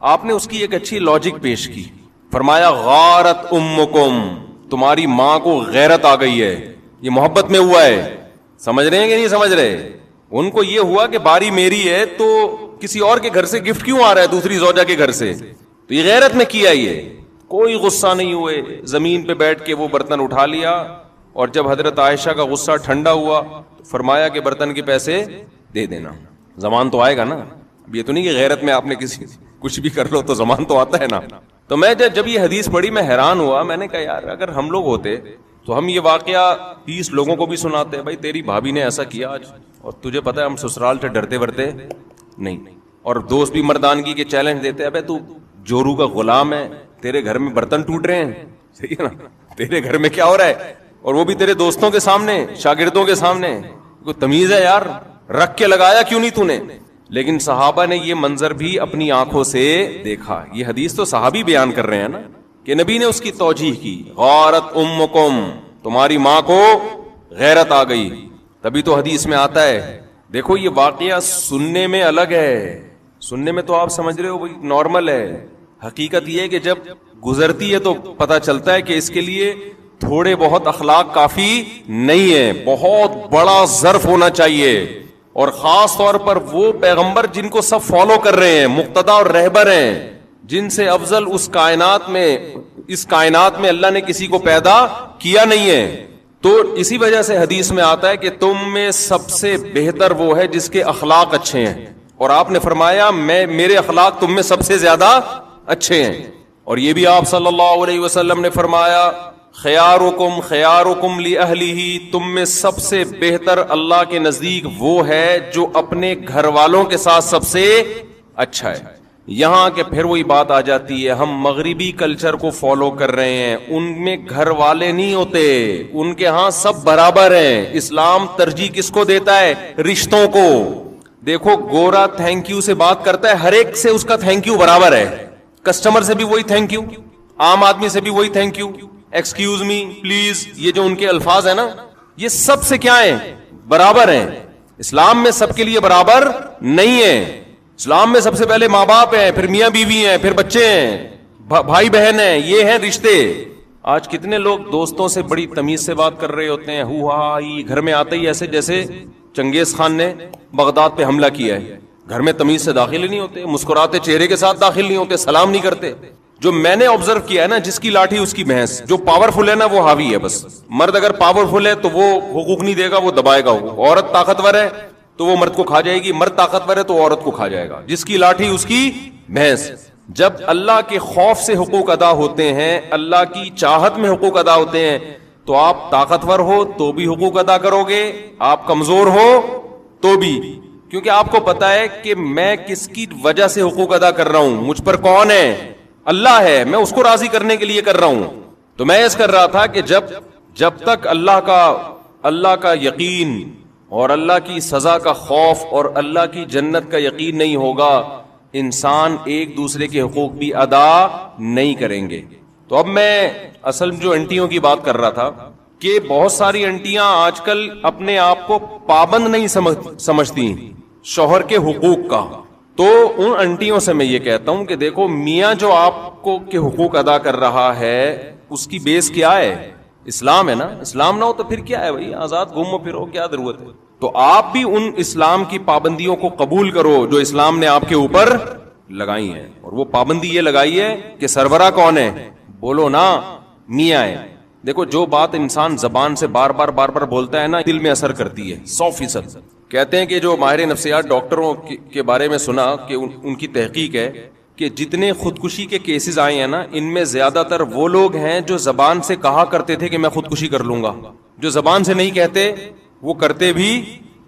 آپ نے اس کی ایک اچھی لاجک پیش کی. فرمایا غارت امکم, تمہاری ماں کو غیرت آ گئی ہے. یہ محبت میں ہوا ہے, سمجھ رہے ہیں کہ نہیں سمجھ رہے. ان کو یہ ہوا کہ باری میری ہے تو کسی اور کے گھر سے گفٹ کیوں آ رہا ہے, دوسری زوجہ کے گھر سے, تو یہ غیرت میں کیا. یہ کوئی غصہ نہیں ہوئے, زمین پہ بیٹھ کے وہ برتن اٹھا لیا, اور جب حضرت عائشہ کا غصہ ٹھنڈا ہوا تو فرمایا کہ برتن کے پیسے دے دینا. زمان تو آئے گا نا, اب یہ تو نہیں کہ غیرت میں آپ نے کسی کچھ بھی کر لو تو زمان تو آتا ہے نا. تو میں جب یہ حدیث پڑھی میں حیران ہوا, میں نے کہا یار اگر ہم لوگ ہوتے تو ہم یہ واقعہ 30 لوگوں کو بھی سناتے, بھائی تیری بھابھی نے ایسا کیا آج, اور تجھے پتا ہے ہم سسرال سے ڈرتے ورتے نہیں, اور دوست بھی مردانگی کے چیلنج دیتے, ابے تو جورو کا غلام ہے, تیرے گھر میں برتن ٹوٹ رہے ہیں, صحیح ہے نا, تیرے گھر میں کیا ہو رہا ہے, اور وہ بھی تیرے دوستوں کے سامنے, شاگردوں کے سامنے. کوئی تمیز ہے یار, رکھ کے لگایا کیوں نہیں تو نے. لیکن صحابہ نے یہ منظر بھی اپنی آنکھوں سے دیکھا. یہ حدیث تو صحابی بیان کر رہے ہیں نا, کہ نبی نے اس کی توجیح کی, غارت امکم, تمہاری ماں کو غیرت آ گئی. تبھی تو حدیث میں آتا ہے. دیکھو یہ واقعہ سننے میں الگ ہے, سننے میں تو آپ سمجھ رہے ہو بھائی نارمل ہے, حقیقت یہ ہے کہ جب گزرتی ہے تو پتا چلتا ہے کہ اس کے لیے تھوڑے بہت اخلاق کافی نہیں ہے, بہت بڑا ظرف ہونا چاہیے. اور خاص طور پر وہ پیغمبر جن کو سب فالو کر رہے ہیں, مقتدا اور رہبر ہیں, جن سے افضل اس کائنات میں اللہ نے کسی کو پیدا کیا نہیں ہے. تو اسی وجہ سے حدیث میں آتا ہے کہ تم میں سب سے بہتر وہ ہے جس کے اخلاق اچھے ہیں, اور آپ نے فرمایا میرے اخلاق تم میں سب سے زیادہ اچھے ہیں. اور یہ بھی آپ صلی اللہ علیہ وسلم نے فرمایا خیارکم خیارکم لأہلہ، تم میں سب سے بہتر اللہ کے نزدیک وہ ہے جو اپنے گھر والوں کے ساتھ سب سے اچھا ہے. یہاں کہ پھر وہی بات آ جاتی ہے، ہم مغربی کلچر کو فالو کر رہے ہیں، ان میں گھر والے نہیں ہوتے، ان کے ہاں سب برابر ہیں. اسلام ترجیح کس کو دیتا ہے؟ رشتوں کو. دیکھو گورا تھینک یو سے بات کرتا ہے، ہر ایک سے اس کا تھینک یو برابر ہے. کسٹمر سے بھی وہی تھینک یو، عام آدمی سے بھی وہی thank you, excuse me, please, یہ جو ان کے الفاظ ہیں نا، یہ سب سے کیا ہیں؟ برابر ہیں. اسلام میں سب کے لیے برابر نہیں ہے. اسلام میں سب سے پہلے ماں باپ ہیں، پھر میاں بیوی ہیں، پھر بچے ہیں، بھائی بہن ہیں، یہ ہیں رشتے. آج کتنے لوگ دوستوں سے بڑی تمیز سے بات کر رہے ہوتے ہیں، ہو ہا ہی، گھر میں آتے ہی ایسے جیسے چنگیز خان نے بغداد پہ حملہ کیا ہے. گھر میں تمیز سے داخل ہی نہیں ہوتے، مسکراتے چہرے کے ساتھ داخل نہیں ہوتے، سلام نہیں کرتے. جو میں نے آبزرو کیا ہے نا، جس کی لاٹھی اس کی بھینس، جو پاورفل ہے نا وہ حاوی ہے. بس مرد اگر پاورفل ہے تو وہ حقوق نہیں دے گا، وہ دبائے گا حقوق. عورت طاقتور ہے تو وہ مرد کو کھا جائے گی، مرد طاقتور ہے تو عورت کو کھا جائے گا. جس کی لاٹھی اس کی بھینس. جب اللہ کے خوف سے حقوق ادا ہوتے ہیں، اللہ کی چاہت میں حقوق ادا ہوتے ہیں، تو آپ طاقتور ہو تو بھی حقوق ادا کرو گے، آپ کمزور ہو تو بھی. کیونکہ آپ کو پتا ہے کہ میں کس کی وجہ سے حقوق ادا کر رہا ہوں، مجھ پر کون ہے؟ اللہ ہے. میں اس کو راضی کرنے کے لیے کر رہا ہوں. تو میں اس کر رہا تھا کہ جب تک اللہ کا یقین اور اللہ کی سزا کا خوف اور اللہ کی جنت کا یقین نہیں ہوگا، انسان ایک دوسرے کے حقوق بھی ادا نہیں کریں گے. تو اب میں اصل جو انٹیوں کی بات کر رہا تھا کہ بہت ساری انٹیاں آج کل اپنے آپ کو پابند نہیں سمجھتی شوہر کے حقوق کا. تو ان انٹیوں سے میں یہ کہتا ہوں کہ دیکھو میاں جو آپ کو کے حقوق ادا کر رہا ہے اس کی بیس کیا ہے؟ اسلام ہے نا. اسلام نہ ہو تو پھر کیا ہے بھائی؟ آزاد گھومو پھرو، کیا ضرورت ہے؟ تو آپ بھی ان اسلام کی پابندیوں کو قبول کرو جو اسلام نے آپ کے اوپر لگائی ہیں. اور وہ پابندی یہ لگائی ہے کہ سربراہ کون ہے؟ بولو نا، میاں ہے. دیکھو جو بات انسان زبان سے بار بار بولتا ہے نا، دل میں اثر کرتی ہے 100%. کہتے ہیں کہ جو ماہر نفسیات ڈاکٹروں کے بارے میں سنا کہ ان کی تحقیق ہے کہ جتنے خودکشی کے کیسز آئے ہیں نا، ان میں زیادہ تر وہ لوگ ہیں جو زبان سے کہا کرتے تھے کہ میں خودکشی کر لوں گا. جو زبان سے نہیں کہتے وہ کرتے بھی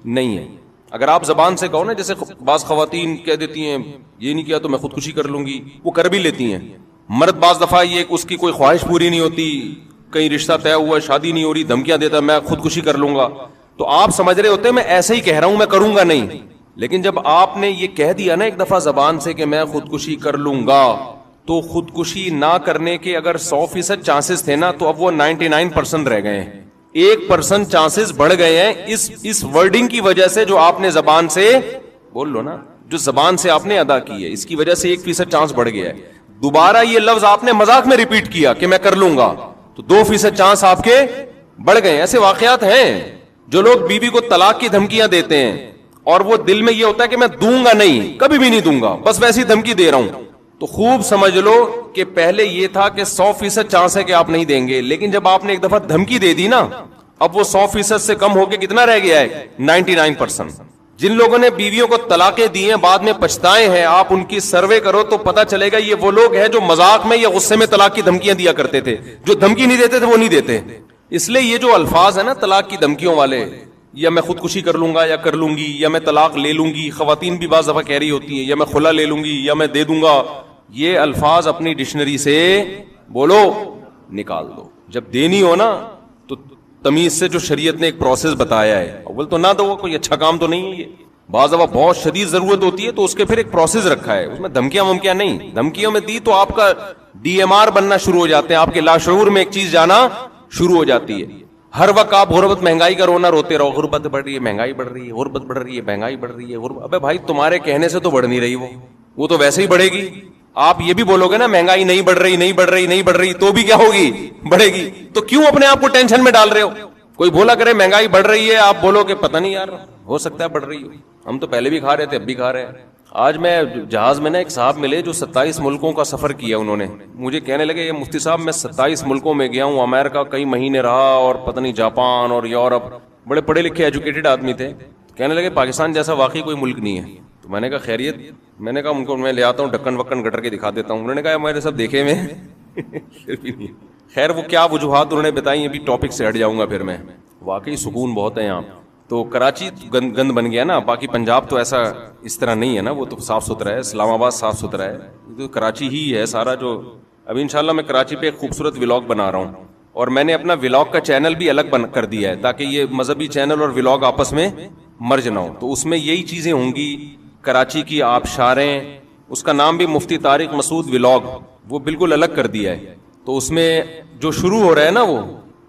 نہیں ہیں. اگر آپ زبان سے کہو نا، جیسے بعض خواتین کہہ دیتی ہیں یہ نہیں کیا تو میں خودکشی کر لوں گی، وہ کر بھی لیتی ہیں. مرد بعض دفعہ یہ اس کی کوئی خواہش پوری نہیں ہوتی، کہیں رشتہ طے ہوا، شادی نہیں ہو رہی، دھمکیاں دیتا میں خودکشی کر لوں گا. تو آپ سمجھ رہے ہوتے ہیں میں ایسے ہی کہہ رہا ہوں، میں کروں گا نہیں. لیکن جب آپ نے یہ کہہ دیا نا ایک دفعہ زبان سے کہ میں خودکشی کر لوں گا، تو خودکشی نہ کرنے کے اگر 100% چانسز تھے نا، تو اب وہ 99% رہ گئے ہیں. 1% چانسز بڑھ گئے ہیں اس ورڈنگ کی وجہ سے جو آپ نے زبان سے بول لو نا، جو زبان سے آپ نے ادا کی ہے، اس کی وجہ سے 1% چانس بڑھ گیا ہے. دوبارہ یہ لفظ آپ نے مذاق میں ریپیٹ کیا کہ میں کر لوں گا، تو 2% چانس آپ کے بڑھ گئے. ایسے واقعات ہیں. جو لوگ بیوی کو طلاق کی دھمکیاں دیتے ہیں اور وہ دل میں یہ ہوتا ہے کہ میں دوں گا نہیں، کبھی بھی نہیں دوں گا، بس ویسی دھمکی دے رہا ہوں، تو خوب سمجھ لو کہ پہلے یہ تھا کہ 100% چانس ہے کہ آپ نہیں دیں گے. لیکن جب آپ نے ایک دفعہ دھمکی دے دی نا، اب وہ 100% سے کم ہو کے کتنا رہ گیا ہے؟ 99%. جن لوگوں نے بیویوں کو طلاقیں دی ہیں بعد میں پچھتائے ہیں، آپ ان کی سروے کرو تو پتا چلے گا یہ وہ لوگ ہیں جو مذاق میں یا غصے میں طلاق کی دھمکیاں دیا کرتے تھے. جو دھمکی نہیں دیتے تھے وہ نہیں دیتے. اس لیے یہ جو الفاظ ہیں نا طلاق کی دھمکیوں والے، یا میں خودکشی کر لوں گا یا کر لوں گی، یا میں طلاق لے لوں گی، خواتین بھی بعض دفعہ کہہ رہی ہوتی ہیں یا میں خلا لے لوں گی یا میں دے دوں گا، یہ الفاظ اپنی ڈکشنری سے بولو نکال دو. جب دینی ہو نا تو تمیز سے جو شریعت نے ایک پروسیس بتایا ہے، اول تو نہ دو، کوئی اچھا کام تو نہیں ہے یہ. بعض دفعہ بہت شدید ضرورت ہوتی ہے تو اس کے پھر ایک پروسیس رکھا ہے، اس میں دھمکیاں ومکیاں نہیں. دھمکیوں میں دی تو آپ کا DMR بننا شروع ہو جاتے ہیں، آپ کے لاشعور میں ایک چیز جانا شروع ہو جاتی ہے. ہر وقت آپ غربت مہنگائی کا رونا روتے رہو، غربت بڑھ رہی ہے، مہنگائی بڑھ رہی ہے، غربت بڑھ رہی ہے، مہنگائی بڑھ رہی ہے، غربت. ابے بھائی تمہارے کہنے سے تو بڑھ نہیں رہی، وہ تو ویسے ہی بڑھے گی. آپ یہ بھی بولو گے نا مہنگائی نہیں بڑھ رہی نہیں بڑھ رہی نہیں بڑھ رہی، تو بھی کیا ہوگی؟ بڑھے گی. تو کیوں اپنے آپ کو ٹینشن میں ڈال رہے ہو؟ کوئی بولا کرے مہنگائی بڑھ رہی ہے، آپ بولو کہ پتہ نہیں یار ہو سکتا ہے بڑھ رہی ہو، ہم تو پہلے بھی کھا رہے تھے اب بھی کھا رہے ہیں. آج میں جہاز میں نا ایک صاحب ملے جو 27 ملکوں کا سفر کیا انہوں نے. مجھے کہنے لگے یہ مفتی صاحب میں 27 ملکوں میں گیا ہوں، امریکہ کئی مہینے رہا اور پتہ نہیں جاپان اور یورپ. بڑے پڑھے لکھے ایجوکیٹڈ آدمی تھے. کہنے لگے پاکستان جیسا واقعی کوئی ملک نہیں ہے. تو میں نے کہا خیریت؟ میں نے کہا ان کو میں لے آتا ہوں ڈھکن وکن گٹر کے دکھا دیتا ہوں. انہوں نے کہا میرے سب دیکھے میں خیر وہ کیا وجوہات انہوں نے بتائی, ابھی ٹاپک سے ہٹ جاؤں گا پھر میں. واقعی سکون بہت ہے یہاں. تو کراچی گند بن گیا نا, باقی پنجاب تو ایسا اس طرح نہیں ہے نا, وہ تو صاف ستھرا ہے. اسلام آباد صاف ستھرا ہے, تو کراچی ہی ہے سارا. جو ابھی انشاءاللہ میں کراچی پہ ایک خوبصورت ولاگ بنا رہا ہوں, اور میں نے اپنا ولاگ کا چینل بھی الگ کر دیا ہے تاکہ یہ مذہبی چینل اور ولاگ آپس میں مرج نہ ہو. تو اس میں یہی چیزیں ہوں گی, کراچی کی آبشاریں, اس کا نام بھی مفتی طارق مسعود ولاگ, وہ بالکل الگ کر دیا ہے. تو اس میں جو شروع ہو رہا ہے نا, وہ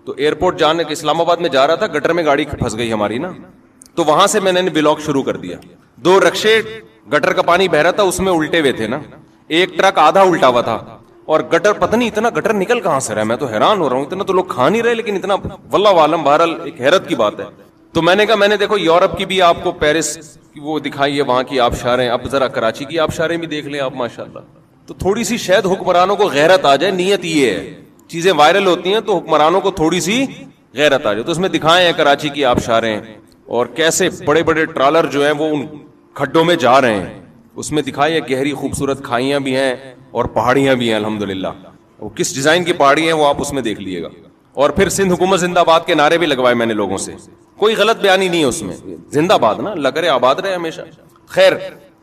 تو ایئرپورٹ جانے کے اسلام آباد میں جا رہا تھا, گٹر میں گاڑی پھنس گئی ہماری نا, تو وہاں سے میں نے ولاگ شروع کر دیا. 2 رکشے گٹر کا پانی بہ رہا تھا, اس میں الٹے ہوئے تھے نا, ایک ٹرک آدھا الٹا ہوا تھا, اور گٹر پتہ نہیں اتنا گٹر نکل کہاں سے رہا, میں تو حیران ہو رہا ہوں. اتنا تو لوگ کھا نہیں رہے, لیکن اتنا واللہ عالم, بہرحال ایک حیرت کی بات ہے. تو میں نے کہا, میں نے دیکھو یورپ کی بھی آپ کو پیرس کی وہ دکھائی ہے, وہاں کی آبشاریں, اب ذرا کراچی کی آبشاریں بھی دیکھ لیں آپ ماشاءاللہ. تو تھوڑی سی شاید حکمرانوں کو غیرت آ جائے, نیت یہ ہے. چیزیں وائرل ہوتی ہیں تو حکمرانوں کو تھوڑی سی غیرت آ جائے. تو اس میں دکھائے ہیں کراچی کی آبشاریں, اور کیسے بڑے بڑے ٹرالر جو ہیں وہ ان کھڈوں میں جا رہے ہیں. اس میں دکھائے گہری خوبصورت کھائیاں بھی ہیں اور پہاڑیاں بھی ہیں الحمدللہ. وہ کس ڈیزائن کی پہاڑی ہیں وہ آپ اس میں دیکھ لیے گا. اور پھر سندھ حکومت زندہ آباد کے نعرے بھی لگوائے میں نے لوگوں سے, کوئی غلط بیانی نہیں ہے اس میں, زندہ آباد نا, لگ رہے آباد رہے ہمیشہ. خیر,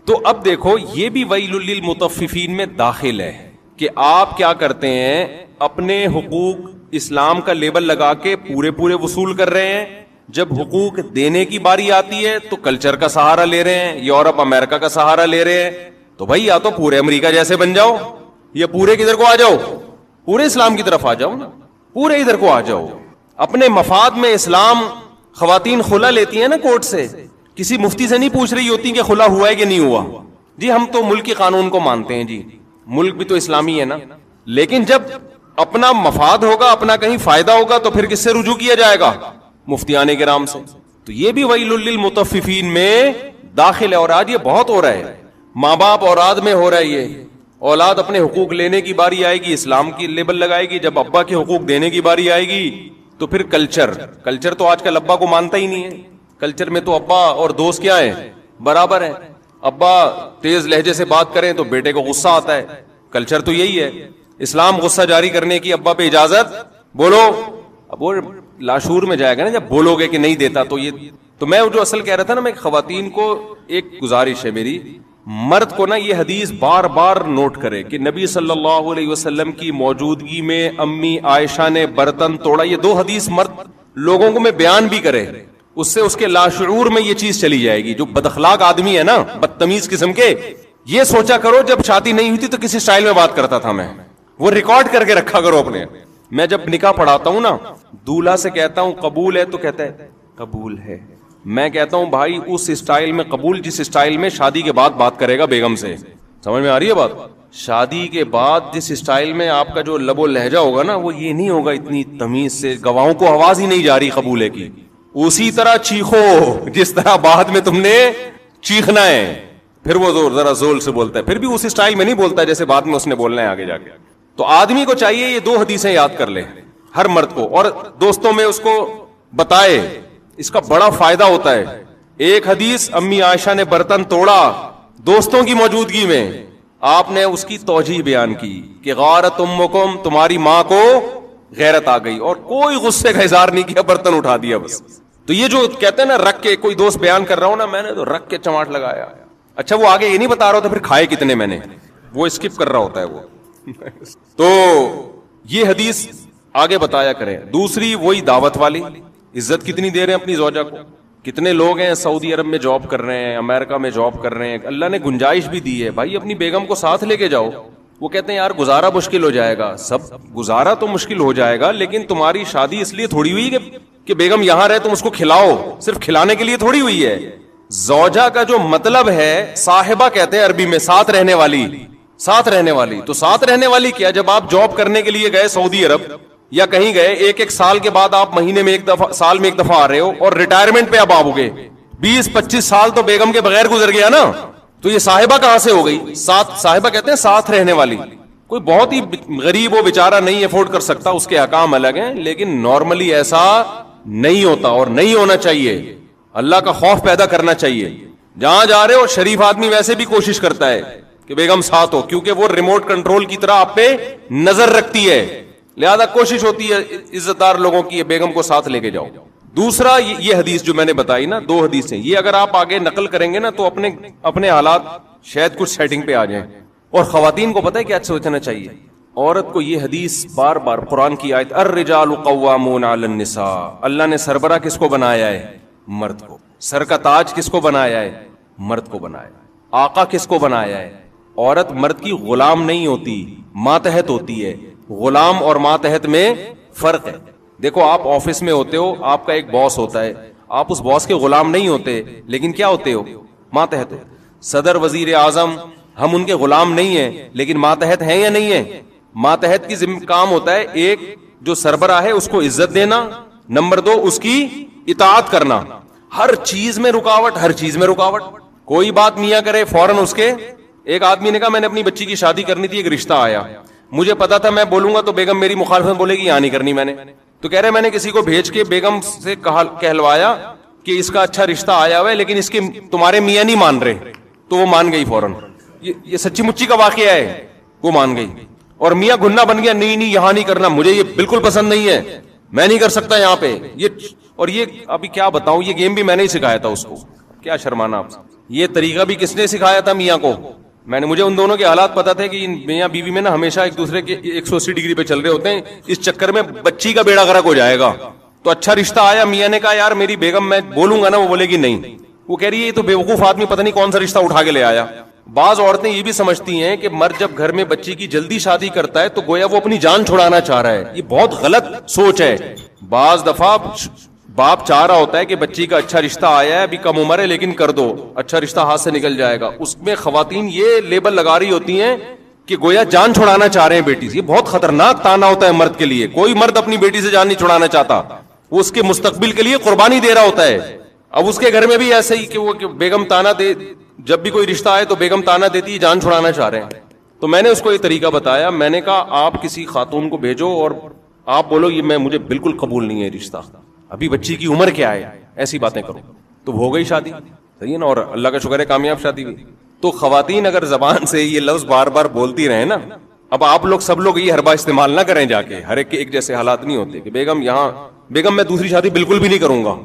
تو اب دیکھو یہ بھی ویل للمطففین میں داخل ہے کہ آپ کیا کرتے ہیں, اپنے حقوق اسلام کا لیبل لگا کے پورے پورے وصول کر رہے ہیں. جب حقوق دینے کی باری آتی ہے تو کلچر کا سہارا لے رہے ہیں, یورپ امریکہ کا سہارا لے رہے ہیں. تو بھائی یا تو پورے امریکہ جیسے بن جاؤ, یا پورے کدھر کو آ جاؤ, پورے اسلام کی طرف آ جاؤ نا, پورے ادھر کو آ جاؤ. اپنے مفاد میں اسلام, خواتین خلا لیتی ہیں نا کورٹ سے, کسی مفتی سے نہیں پوچھ رہی ہوتی کہ خلا ہوا ہے کہ نہیں ہوا. جی ہم تو ملک کے قانون کو مانتے ہیں, جی ملک بھی تو اسلامی ہے نا. لیکن جب اپنا مفاد ہوگا, اپنا کہیں فائدہ ہوگا, تو پھر کس سے رجوع کیا جائے گا, مفتیان کرام سے. تو یہ بھی ویل للمطففین میں داخل ہے. اور آج یہ بہت ہو رہا ہے, ماں باپ اولاد میں ہو رہا ہے. یہ اولاد اپنے حقوق لینے کی باری آئے گی, اسلام کی لیبل لگائے گی. جب ابا کے حقوق دینے کی باری آئے گی تو پھر کلچر تو آج کل ابا کو مانتا ہی نہیں ہے. کلچر میں تو ابا اور دوست کیا ہے, برابر ہے. ابا تیز لہجے سے بات کریں تو بیٹے کو غصہ آتا ہے. کلچر تو یہی ہے. اسلام غصہ جاری کرنے کی ابا پہ اجازت, بولو. اب وہ لاشور میں جائے گا نا جب بولو گے کہ نہیں دیتا. تو یہ تو میں جو اصل کہہ رہا تھا نا, میں خواتین کو ایک گزارش ہے میری, مرد کو نا یہ حدیث بار بار نوٹ کرے کہ نبی صلی اللہ علیہ وسلم کی موجودگی میں امی عائشہ نے برتن توڑا. یہ 2 حدیث مرد لوگوں کو میں بیان بھی کرے, اس سے اس کے لاشعور میں یہ چیز چلی جائے گی. جو بد اخلاق آدمی ہے نا, بدتمیز قسم کے, یہ سوچا کرو جب شادی نہیں ہوئی تھی تو کسی سٹائل میں بات کرتا تھا میں, وہ ریکارڈ کر کے رکھا کرو اپنے. میں جب نکاح پڑھاتا ہوں نا, دولہا سے کہتا ہوں قبول ہے, تو کہتا ہے قبول ہے. میں کہتا ہوں بھائی اس اسٹائل میں قبول جس اسٹائل میں شادی کے بعد بات کرے گا بیگم سے. سمجھ میں آ رہی ہے بات؟ شادی کے بعد جس اسٹائل میں آپ کا جو لب و لہجہ ہوگا نا, وہ یہ نہیں ہوگا اتنی تمیز سے, گواہوں کو آواز ہی نہیں جا رہی قبول ہے کی. اسی طرح چیخو جس طرح بعد میں تم نے چیخنا ہے. پھر وہ ذرا زول سے بولتا ہے, پھر بھی اس اسٹائل میں نہیں بولتا جیسے بعد میں اس نے بولنا ہے آگے جا کے. تو آدمی کو چاہیے یہ 2 حدیثیں یاد کر لے, ہر مرد کو, اور دوستوں میں اس کو بتائے. اس کا بڑا فائدہ ہوتا ہے. ایک حدیث امی عائشہ نے برتن توڑا دوستوں کی موجودگی میں, آپ نے اس کی توجیہ بیان کی کہ غارت امکم, تمہاری ماں کو غیرت آ گئی, اور کوئی غصے کا اظہار نہیں کیا, برتن اٹھا دیا بس. تو یہ جو کہتے ہیں نا رکھ کے, کوئی دوست بیان کر رہا ہوں نا, میں نے تو رکھ کے چماٹ لگایا. اچھا وہ آگے یہ نہیں بتا رہا ہوتا پھر کھائے کتنے میں نے, وہ اسکپ کر رہا ہوتا ہے وہ. تو یہ حدیث آگے بتایا کریں. دوسری وہی دعوت والی, عزت کتنی دے رہے ہیں اپنی زوجہ کو. کتنے لوگ ہیں سعودی عرب میں جاب کر رہے ہیں, امریکہ میں جاب کر رہے ہیں, اللہ نے گنجائش بھی دی ہے, بھائی اپنی بیگم کو ساتھ لے کے جاؤ. وہ کہتے ہیں یار گزارا مشکل ہو جائے گا. سب گزارا تو مشکل ہو جائے گا, لیکن تمہاری شادی اس لیے تھوڑی ہوئی کہ بیگم یہاں رہے تم اس کو کھلاؤ, صرف کھلانے کے لیے تھوڑی ہوئی ہے. زوجہ کا جو مطلب ہے, صاحبہ کہتے ہیں عربی میں, ساتھ رہنے والی. ساتھ رہنے والی, تو ساتھ رہنے والی کیا, جب آپ جاب کرنے کے لیے گئے سعودی عرب یا کہیں گئے, ایک سال کے بعد آپ مہینے میں ایک دفعہ, سال میں ایک دفعہ آ رہے ہو, اور ریٹائرمنٹ پہ اب آپ ہوگے 20-25 سال تو بیگم کے بغیر گزر گیا نا. تو یہ صاحبہ کہاں سے ہو گئی؟ صاحبہ کہتے ہیں ساتھ رہنے والی. کوئی بہت ہی غریب ہو بیچارہ نہیں افورڈ کر سکتا, اس کے حکام الگ ہیں, لیکن نارملی ایسا نہیں ہوتا اور نہیں ہونا چاہیے. اللہ کا خوف پیدا کرنا چاہیے. جہاں جا رہے ہو شریف آدمی ویسے بھی کوشش کرتا ہے کہ بیگم ساتھ ہو, کیونکہ وہ ریموٹ کنٹرول کی طرح آپ پہ نظر رکھتی ہے. لہذا کوشش ہوتی ہے عزت دار لوگوں کی بیگم کو ساتھ لے کے جاؤ. دوسرا یہ حدیث جو میں نے بتائی نا, 2 حدیثیں, یہ اگر آپ آگے نقل کریں گے نا تو اپنے حالات شاید کچھ سیٹنگ پہ آ جائیں. اور خواتین کو پتہ ہے کیا سوچنا چاہیے, عورت کو یہ حدیث بار بار, قرآن کی آیت الرجال قوامون علی النساء, اللہ نے سربراہ کس کو بنایا ہے؟ مرد کو. سر کا تاج کس کو بنایا ہے؟ مرد کو بنایا. آقا کس کو بنایا ہے؟ عورت مرد کی غلام نہیں ہوتی, ماتحت ہوتی ہے. غلام اور ماتحت میں فرق ہے. دیکھو آپ آفس میں ہوتے ہو, آپ کا ایک باس ہوتا ہے, آپ اس باس کے غلام نہیں ہوتے, لیکن کیا ہوتے ہو؟ ماتحت ہو. صدر, وزیر اعظم, ہم ان کے غلام نہیں ہیں, لیکن ماتحت ہیں یا نہیں ہیں؟ ماتحت کی کام ہوتا ہے ایک جو سربراہ ہے اس کو عزت دینا, نمبر 2 اس کی اطاعت کرنا. ہر چیز میں رکاوٹ, ہر چیز میں رکاوٹ. کوئی بات میاں کرے فوراً اس کے. ایک آدمی نے کہا میں نے اپنی بچی کی شادی کرنی تھی, ایک رشتہ آیا, مجھے پتا تھا میں بولوں گا تو بیگم میری مخالفت بولے گی, یہاں نہیں کرنی میں نے. تو کہہ رہے میں نے کسی کو بھیج کے بیگم سے کہلوایا کہ اس کا اچھا رشتہ آیا ہوا ہے, لیکن اس کے تمہارے میاں نہیں مان رہے. تو وہ مان گئی فوراً. یہ سچی مچی کا واقعہ ہے. وہ مان گئی اور میاں گھننا بن گیا, نہیں یہاں نہیں کرنا, مجھے یہ بالکل پسند نہیں ہے, میں نہیں کر سکتا یہاں پہ. یہ ابھی کیا بتاؤں, یہ گیم بھی میں نے ہی سکھایا تھا اس کو. کیا شرمانا آپ سے. یہ طریقہ بھی کس نے سکھایا تھا؟ میاں کو. مجھے ان دونوں کے حالات پتا تھے کہ میاں بیوی میں نا ہمیشہ ایک دوسرے کے 180 ڈگری پہ چل رہے ہوتے ہیں, اس چکر میں بچی کا بیڑا غرق ہو جائے گا. تو اچھا رشتہ آیا, میاں نے کہا یار میری بیگم میں بولوں گا نا, وہ بولے گی نہیں. وہ کہہ رہی ہے یہ تو بیوقوف آدمی پتہ نہیں کون سا رشتہ اٹھا کے لے آیا. بعض عورتیں یہ بھی سمجھتی ہیں کہ مرد جب گھر میں بچی کی جلدی شادی کرتا ہے تو گویا وہ اپنی جان چھڑانا چاہ رہا ہے. یہ بہت غلط سوچ ہے. بعض دفعہ باپ چاہ رہا ہوتا ہے کہ بچی کا اچھا رشتہ آیا ہے, ابھی کم عمر ہے لیکن کر دو, اچھا رشتہ ہاتھ سے نکل جائے گا. اس میں خواتین یہ لیبل لگا رہی ہوتی ہیں کہ گویا جان چھڑانا چاہ رہے ہیں بیٹی سے. یہ بہت خطرناک تانا ہوتا ہے مرد کے لیے. کوئی مرد اپنی بیٹی سے جان نہیں چھڑانا چاہتا, وہ اس کے مستقبل کے لیے قربانی دے رہا ہوتا ہے. اب اس کے گھر میں بھی ایسے ہی کہ وہ بیگم تانا دے, جب بھی کوئی رشتہ آئے تو بیگم تانا دیتی ہے جان چھڑانا چاہ رہے ہیں. تو میں نے اس کو یہ طریقہ بتایا, میں نے کہا آپ کسی خاتون کو بھیجو اور آپ بولو یہ مجھے بالکل قبول نہیں ہے رشتہ, ابھی بچی کی عمر کیا ہے, ایسی باتیں کرو. تو ہو گئی شادی, صحیح ہے نا, اور اللہ کا شکر ہے کامیاب شادی ہوئی. تو خواتین اگر زبان سے یہ لفظ بار بار بولتی رہے نا, اب آپ لوگ سب لوگ یہ حربہ استعمال نہ کریں جا کے, ہر ایک کے ایک جیسے حالات نہیں ہوتے کہ بیگم میں دوسری شادی بالکل بھی نہیں کروں گا.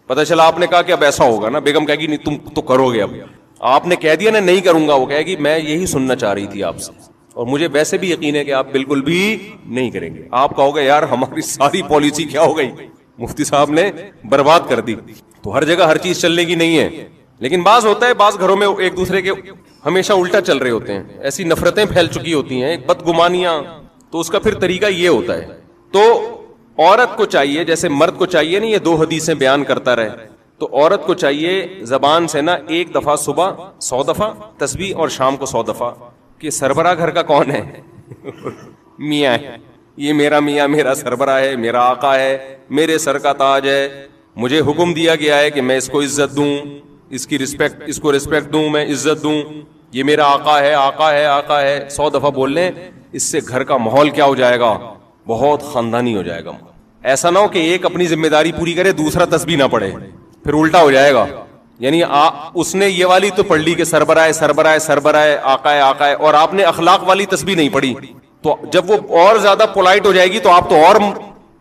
پتہ چلا آپ نے کہا کہ اب ایسا ہوگا نا, بیگم کہے گی نہیں تم تو کرو گے. اب آپ نے کہہ دیا نا نہیں کروں گا, وہ کہے گی میں یہی سننا چاہ رہی تھی آپ سے, اور مجھے ویسے بھی یقین ہے کہ آپ بالکل بھی نہیں کریں گے. آپ کہو گے یار ہماری ساری پالیسی کیا ہو گئی, مفتی صاحب نے برباد کر دی. تو ہر جگہ ہر چیز چلنے کی نہیں ہے, لیکن بعض ہوتا ہے بعض گھروں میں ایک دوسرے کے ہمیشہ الٹا چل رہے ہوتے ہیں, ایسی نفرتیں پھیل چکی ہوتی ہیں, بدگمانیاں. تو اس کا پھر طریقہ یہ ہوتا ہے. تو عورت کو چاہیے جیسے مرد کو چاہیے نہیں, یہ 2 حدیثیں بیان کرتا رہے, تو عورت کو چاہیے زبان سے نا 1 دفعہ صبح 100 دفعہ تسبیح اور شام کو 100 دفعہ کہ سربراہ گھر کا کون ہے؟ میاں ہے. یہ میرا میاں میرا سربراہ ہے, میرا آقا ہے, میرے سر کا تاج ہے, مجھے حکم دیا گیا ہے کہ میں اس کو عزت دوں, اس کی رسپیکٹ, اس کو رسپیکٹ دوں, میں عزت دوں, یہ میرا آقا ہے آقا ہے آقا ہے. 100 دفعہ بول لیں, اس سے گھر کا ماحول کیا ہو جائے گا؟ بہت خاندانی ہو جائے گا. ایسا نہ ہو کہ ایک اپنی ذمہ داری پوری کرے دوسرا تسبیح نہ پڑھے, پھر الٹا ہو جائے گا. یعنی اس نے یہ والی تو پڑھ لی کہ سربراہ سربراہ سربراہ آقا ہے آقا ہے, اور آپ نے اخلاق والی تسبیح نہیں پڑھی, تو جب وہ اور زیادہ پولائٹ ہو جائے گی تو آپ تو اور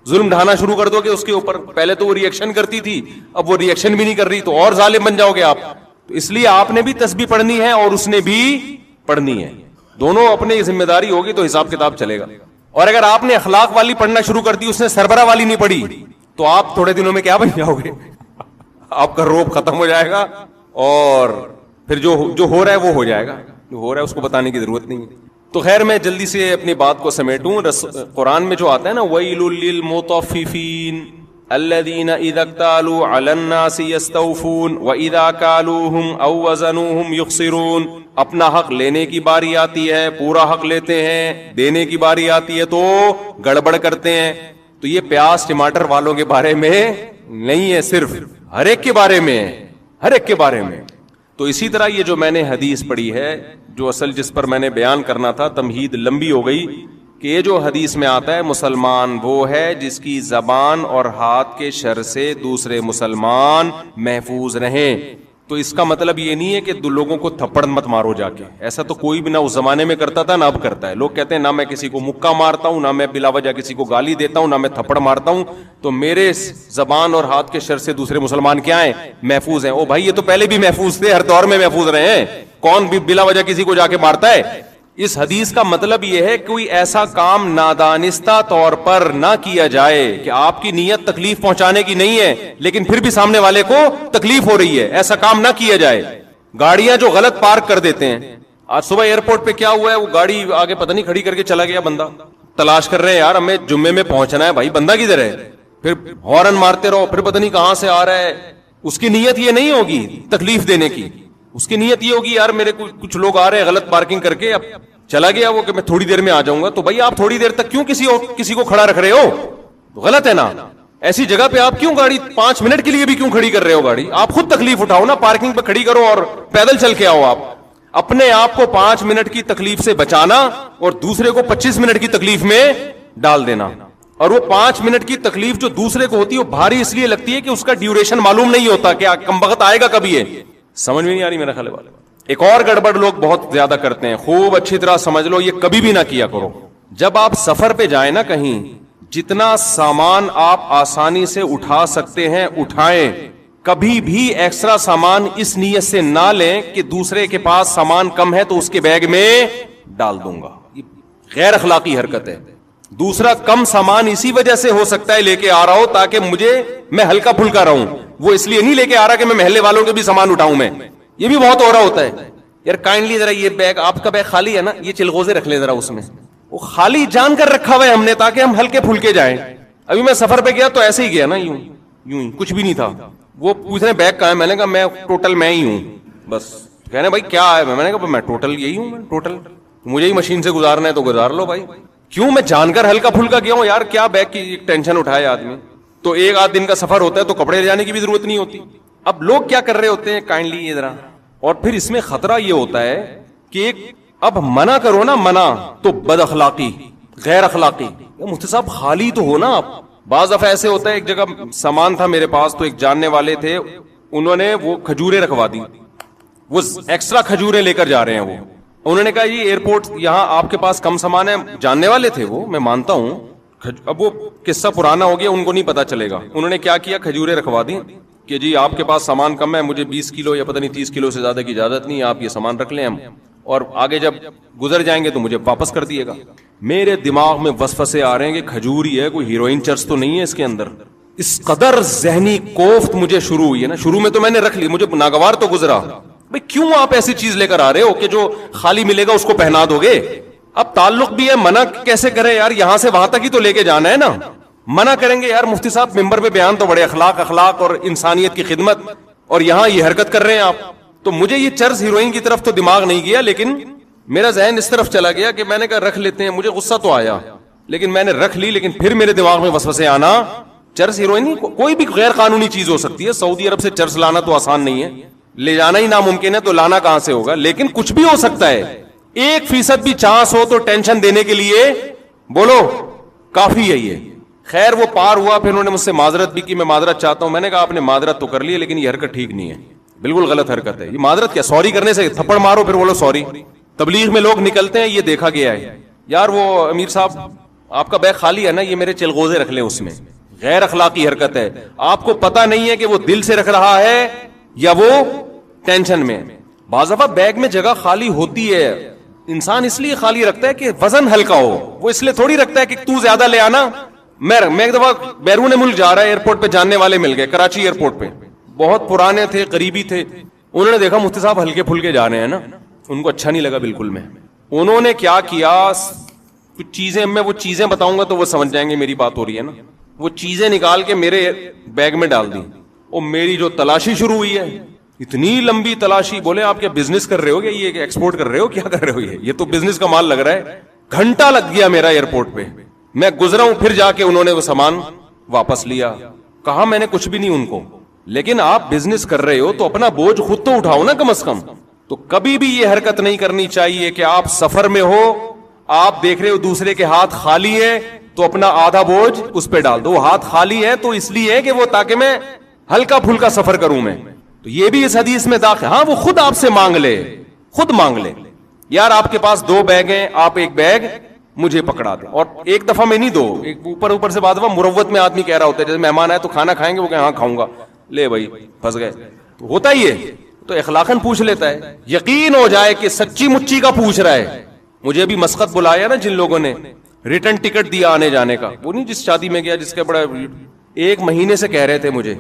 ظلم ڈھانا شروع کر دو گے اس کے اوپر. پہلے تو وہ ریئیکشن کرتی تھی, اب وہ ریئیکشن بھی نہیں کر رہی, تو اور ظالم بن جاؤ گے آپ. تو اس لیے آپ نے بھی تسبیح پڑھنی ہے اور اس نے بھی پڑھنی ہے, دونوں اپنی ذمہ داری ہوگی تو حساب کتاب چلے گا. اور اگر آپ نے اخلاق والی پڑھنا شروع کر دی, اس نے سربراہ والی نہیں پڑھی, تو آپ تھوڑے دنوں میں کیا بن جاؤ گے؟ آپ کا روب ختم ہو جائے گا, اور پھر جو ہو رہا ہے وہ ہو جائے گا, جو ہو رہا ہے اس کو بتانے کی ضرورت نہیں ہے. تو خیر میں جلدی سے اپنی بات کو سمیٹوں. قرآن میں جو آتا ہے نا وَيْلٌ لِّلْمُطَفِّفِينَ الَّذِينَ إِذَا اكْتَالُوا عَلَى النَّاسِ يَسْتَوْفُونَ وَإِذَا كَالُوهُمْ أَوْ وَزَنُوهُمْ يُخْسِرُونَ. اپنا حق لینے کی باری آتی ہے پورا حق لیتے ہیں, دینے کی باری آتی ہے تو گڑبڑ کرتے ہیں. تو یہ پیاز ٹماٹر والوں کے بارے میں نہیں ہے, صرف ہر ایک کے بارے میں ہے, ہر ایک کے بارے میں. تو اسی طرح یہ جو میں نے حدیث پڑھی ہے, جو اصل جس پر میں نے بیان کرنا تھا, تمہید لمبی ہو گئی, کہ یہ جو حدیث میں آتا ہے مسلمان وہ ہے جس کی زبان اور ہاتھ کے شر سے دوسرے مسلمان محفوظ رہیں. تو اس کا مطلب یہ نہیں ہے کہ لوگوں کو تھپڑ مت مارو جا کے. ایسا تو کوئی بھی نہ اس زمانے میں کرتا تھا نہ اب کرتا ہے. لوگ کہتے ہیں نہ میں کسی کو مکہ مارتا ہوں, نہ میں بلا وجہ کسی کو گالی دیتا ہوں, نہ میں تھپڑ مارتا ہوں. تو میرے زبان اور ہاتھ کے شر سے دوسرے مسلمان کیا ہیں؟ محفوظ ہیں. او بھائی یہ تو پہلے بھی محفوظ تھے, ہر دور میں محفوظ رہے ہیں. کون بھی بلا وجہ کسی کو جا کے مارتا ہے؟ اس حدیث کا مطلب یہ ہے کہ کوئی ایسا کام نادانستہ طور پر نہ کیا جائے کہ آپ کی نیت تکلیف پہنچانے کی نہیں ہے لیکن پھر بھی سامنے والے کو تکلیف ہو رہی ہے. ایسا کام نہ کیا جائے. گاڑیاں جو غلط پارک کر دیتے ہیں, آج صبح ایئرپورٹ پہ کیا ہوا ہے, وہ گاڑی آگے پتہ نہیں کھڑی کر کے چلا گیا بندہ. تلاش کر رہے ہیں یار ہمیں جمعے میں پہنچنا ہے, بھائی بندہ کدھر ہے؟ پھر ہارن مارتے رہو, پھر پتہ نہیں کہاں سے آ رہا ہے. اس کی نیت یہ نہیں ہوگی تکلیف دینے کی, اس کی نیت یہ ہوگی یار میرے کچھ لوگ آ رہے ہیں غلط پارکنگ کر کے, اب چلا گیا وہ کہ میں تھوڑی دیر میں آ جاؤں گا. تو بھائی آپ تھوڑی دیر تک کیوں کسی کو کھڑا رکھ رہے ہو؟ تو غلط ہے نا. ایسی جگہ پہ آپ کیوں گاڑی 5 منٹ کے لیے بھی کیوں کھڑی کر رہے ہو گاڑی؟ آپ خود تکلیف اٹھاؤ نا, پارکنگ پہ کھڑی کرو اور پیدل چل کے آؤ. آپ اپنے آپ کو 5 منٹ کی تکلیف سے بچانا اور دوسرے کو 25 منٹ کی تکلیف میں ڈال دینا. اور وہ 5 منٹ کی تکلیف جو دوسرے کو ہوتی ہے وہ بھاری اس لیے لگتی ہے کہ اس کا ڈیوریشن معلوم نہیں ہوتا کہ کمبخت آئے گا کبھی. ہے سمجھ میں نہیں آ رہی میرا خیال والے. ایک اور گڑبڑ لوگ بہت زیادہ کرتے ہیں, خوب اچھی طرح سمجھ لو, یہ کبھی بھی نہ کیا کرو. جب آپ سفر پہ جائیں نا کہیں, جتنا سامان آپ آسانی سے اٹھا سکتے ہیں اٹھائیں. کبھی بھی ایکسٹرا سامان اس نیت سے نہ لیں کہ دوسرے کے پاس سامان کم ہے تو اس کے بیگ میں ڈال دوں گا. یہ غیر اخلاقی حرکت ہے. دوسرا کم سامان اسی وجہ سے ہو سکتا ہے لے کے آ رہا ہو تاکہ میں ہلکا پھلکا رہوں. وہ اس لیے نہیں لے کے آ رہا کہ میں محلے والوں کے بھی سامان اٹھاؤں. میں یہ بھی بہت ہو رہا ہوتا ہے. یار کائنڈلی ذرا یہ بیگ, آپ کا بیگ خالی ہے نا, یہ چلغوزے رکھ لیں ذرا اس میں. وہ خالی جان کر رکھا ہوا ہے ہم نے تاکہ ہم ہلکے پھلکے جائیں. ابھی میں سفر پہ گیا تو ایسے ہی گیا نا, یوں کچھ بھی نہیں تھا. وہ پوچھ رہے بیگ کہاں ہے, میں نے کہا میں ٹوٹل میں ہی ہوں بس. کہنے بھائی کیا ہے, میں نے کہا میں ٹوٹل یہی ہوں, میں ٹوٹل مجھے ہی مشین سے گزارنا ہے تو گزار لو بھائی. کیوں, میں جان کر ہلکا پھلکا گیا ہوں یار. کیا بیگ کی ٹینشن اٹھائے آدمی. تو 1-8 دن کا سفر ہوتا ہے تو کپڑے لے جانے کی بھی ضرورت نہیں ہوتی. اب لوگ کیا کر رہے ہوتے ہیں, کائنڈلی یہ ذرا. اور پھر اس میں خطرہ یہ ہوتا ہے کہ اب منع کرو نا, منع تو بد اخلاقی, غیر اخلاقی. مفتی صاحب خالی تو ہو نا آپ. بعض دفعہ ایسے ہوتا ہے, ایک جگہ سامان تھا میرے پاس تو ایک جاننے والے تھے, انہوں نے وہ کھجوریں رکھوا دی. وہ ایکسٹرا کھجوریں لے کر جا رہے ہیں. وہ انہوں نے کہا یہ ایئرپورٹ یہاں آپ کے پاس کم سامان ہے. جاننے والے تھے وہ, میں مانتا ہوں. اب وہ قصہ پرانا ہو گیا, ان کو نہیں پتا چلے گا. انہوں نے کیا کیا, کھجوریں رکھوا دی کہ جی آپ کے پاس سامان کم ہے, مجھے 20 کلو یا پتہ نہیں 30 کلو سے زیادہ کی اجازت نہیں ہے, آپ یہ سامان رکھ لیں, ہم اور آگے جب گزر جائیں گے تو مجھے واپس کر دیے گا. میرے دماغ میں وسوسے آ رہے ہیں کہ کھجور ہی ہے, کوئی ہیروئن چرس تو نہیں ہے اس کے اندر. اس قدر ذہنی کوفت مجھے شروع ہوئی ہے نا. شروع میں تو میں نے رکھ لی, مجھے ناگوار تو گزرا. بھائی کیوں آپ ایسی چیز لے کر آ رہے ہو کہ جو خالی ملے گا اس کو پہنا دو گے؟ اب تعلق بھی ہے, منع کیسے کرے یار, یہاں سے وہاں تک ہی تو لے کے جانا ہے نا. منع کریں گے یار مفتی صاحب ممبر پہ بیان تو بڑے اخلاق اور انسانیت کی خدمت, اور یہاں یہ حرکت کر رہے ہیں آپ. تو مجھے یہ چرس ہیروئن کی طرف تو دماغ نہیں گیا, لیکن میرا ذہن اس طرف چلا گیا کہ میں نے کہا رکھ لیتے ہیں. مجھے غصہ تو آیا لیکن میں نے رکھ لی. لیکن پھر میرے دماغ میں وسوسے آنا, چرس ہیروئن کوئی بھی غیر قانونی چیز ہو سکتی ہے. سعودی عرب سے چرس لانا تو آسان نہیں ہے, لے جانا ہی ناممکن ہے, تو لانا کہاں سے ہوگا. لیکن کچھ بھی ہو سکتا ہے. 1% بھی چانس ہو تو ٹینشن دینے کے لیے بولو کافی ہے یہ. خیر وہ پار ہوا, پھر انہوں نے مجھ سے معذرت بھی کی, میں معذرت چاہتا ہوں. میں نے کہا آپ نے معذرت تو کر لی لیکن یہ حرکت ٹھیک نہیں ہے, بالکل غلط حرکت ہے. یہ معذرت کیا, سوری کرنے سے تھپڑ مارو پھر بولو سوری. تبلیغ میں لوگ نکلتے ہیں, یہ دیکھا گیا ہے. یار وہ امیر صاحب آپ کا بیگ خالی ہے نا, یہ میرے چلغوزے رکھ لیں اس میں. غیر اخلاقی حرکت ہے. آپ کو پتا نہیں ہے کہ وہ دل سے رکھ رہا ہے یا وہ ٹینشن میں. بعض دفعہ بیگ میں جگہ خالی ہوتی ہے, انسان اس لیے خالی رکھتا ہے کہ وزن ہلکا ہو. وہ اس لیے تھوڑی رکھتا ہے کہ تو زیادہ لے آنا. میں ایک دفعہ بیرون ملک جا رہا ہے, ایئرپورٹ پہ جاننے والے مل گئے, کراچی ایئرپورٹ پہ, بہت پرانے تھے, قریبی تھے. انہوں نے دیکھا مفتی صاحب ہلکے پھلکے جا رہے ہیں نا, ان کو اچھا نہیں لگا بالکل. میں انہوں نے کیا کیا, کچھ چیزیں, میں وہ چیزیں بتاؤں گا تو وہ سمجھ جائیں گے میری بات ہو رہی ہے نا. وہ چیزیں نکال کے میرے بیگ میں ڈال دی. اور میری جو تلاشی شروع ہوئی ہے, اتنی لمبی تلاشی. بولے آپ کیا بزنس کر رہے ہو, کیا یہ ایکسپورٹ کر رہے ہو, کیا کر رہے ہو, یہ تو بزنس کا مال لگ رہا ہے. گھنٹہ لگ گیا میرا ایئرپورٹ پہ. میں گزرا ہوں, پھر جا کے انہوں نے وہ سامان واپس لیا. کہا میں نے کچھ بھی نہیں ان کو, لیکن آپ بزنس کر رہے ہو تو اپنا بوجھ خود تو اٹھاؤ نا کم از کم. تو کبھی بھی یہ حرکت نہیں کرنی چاہیے کہ آپ سفر میں ہو, آپ دیکھ رہے ہو دوسرے کے ہاتھ خالی ہے تو اپنا آدھا بوجھ اس پہ ڈال دو. ہاتھ خالی ہے تو اس لیے ہے کہ وہ تاکہ میں ہلکا پھلکا سفر کروں. میں تو یہ بھی اس حدیث میں داخل. ہاں وہ خود آپ سے مانگ لے, خود مانگ لے, یار آپ کے پاس 2 بیگ ہیں, آپ ایک بیگ مجھے پکڑا دیں. اور ایک دفعہ میں نہیں, 2 ایک اوپر سے بعد دفعہ مروت میں آدمی کہہ رہا ہوتا ہے, جیسے مہمان آئے تو کھانا کھائیں گے, وہ کہ ہاں کھاؤں گا, لے بھائی پھنس گئے. تو ہوتا ہی ہے, تو اخلاقاً پوچھ لیتا ہے, یقین ہو جائے کہ سچی مچی کا پوچھ رہا ہے. مجھے بھی مسقط بلایا نا جن لوگوں نے ریٹرن ٹکٹ دیا آنے جانے کا, وہ نہیں جس شادی میں گیا جس کے بڑا 1 مہینے سے کہہ رہے تھے مجھے.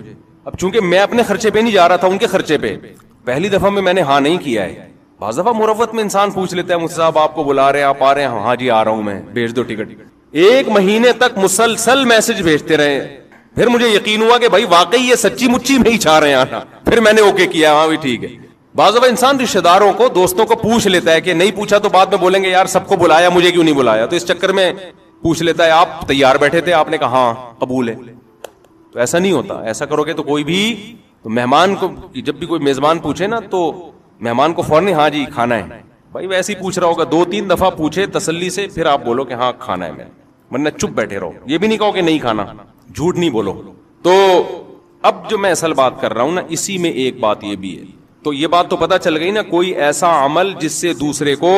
اب چونکہ میں اپنے خرچے پہ نہیں جا رہا تھا, ان کے خرچے پہ, پہلی دفعہ میں نے ہاں نہیں کیا ہے. بعض دفعہ مروت میں انسان پوچھ لیتا ہے, مجھ سے صاحب آپ کو بلا رہے ہیں, آپ آ رہے ہیں؟ ہاں جی آ رہا ہوں میں, بھیج دو ٹکٹ. 1 مہینے تک مسلسل میسج بھیجتے رہے, پھر مجھے یقین ہوا کہ بھائی واقعی یہ سچی مچی میں ہی چاہ رہے ہیں آنا, پھر میں نے اوکے کیا, ہاں بھی ٹھیک ہے. بعض دفعہ انسان رشتہ داروں کو, دوستوں کو پوچھ لیتا ہے کہ نہیں پوچھا تو بعد میں بولیں گے یار سب کو بلایا مجھے کیوں نہیں بلایا, تو اس چکر میں پوچھ لیتا ہے. آپ تیار بیٹھے تھے, آپ نے کہا ہاں قبول ہے. تو ایسا نہیں ہوتا, ایسا کرو گے تو کوئی بھی, تو مہمان کو جب بھی کوئی میزبان پوچھے نا تو مہمان کو فوراً ہاں جی کھانا ہے, بھائی ویسے ہی پوچھ رہا ہوگا, 2-3 دفعہ پوچھے تسلی سے, پھر آپ بولو کہ ہاں کھانا ہے, میں ورنہ چپ بیٹھے رہو. یہ بھی نہیں کہو کہ نہیں کھانا, جھوٹ نہیں بولو. تو اب جو میں اصل بات کر رہا ہوں نا, اسی میں ایک بات یہ بھی ہے. تو یہ بات تو پتہ چل گئی نا, کوئی ایسا عمل جس سے دوسرے کو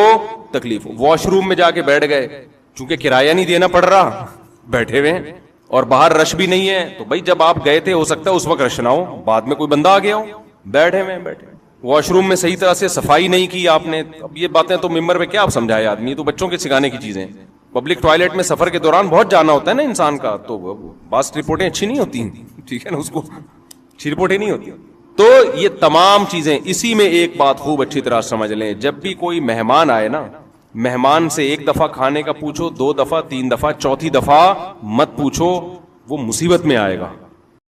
تکلیف ہو. واش روم میں جا کے بیٹھ گئے, چونکہ کرایہ نہیں دینا پڑ رہا, بیٹھے ہوئے ہیں, اور باہر رش بھی نہیں ہے, تو بھائی جب آپ گئے تھے ہو سکتا ہے اس وقت رش نہ ہو, بعد میں کوئی بندہ آ گیا ہو, بیٹھے ہوئے بیٹھے. واش روم میں صحیح طرح سے صفائی نہیں کی آپ نے. اب یہ باتیں تو ممبر پہ کیا آپ سمجھائے آدمی, یہ تو بچوں کے سکھانے کی چیزیں. پبلک ٹوائلٹ میں سفر کے دوران بہت جانا ہوتا ہے نا انسان کا, تو بعض رپورٹیں اچھی نہیں ہوتی, ٹھیک ہے نا, اس کو اچھی رپورٹیں نہیں ہوتی. تو یہ تمام چیزیں, اسی میں ایک بات خوب اچھی طرح سمجھ لیں, جب بھی کوئی مہمان آئے نا, مہمان سے 1 دفعہ کھانے کا پوچھو, 2 دفعہ, 3 دفعہ, 4تھی دفعہ مت پوچھو, وہ مصیبت میں آئے گا.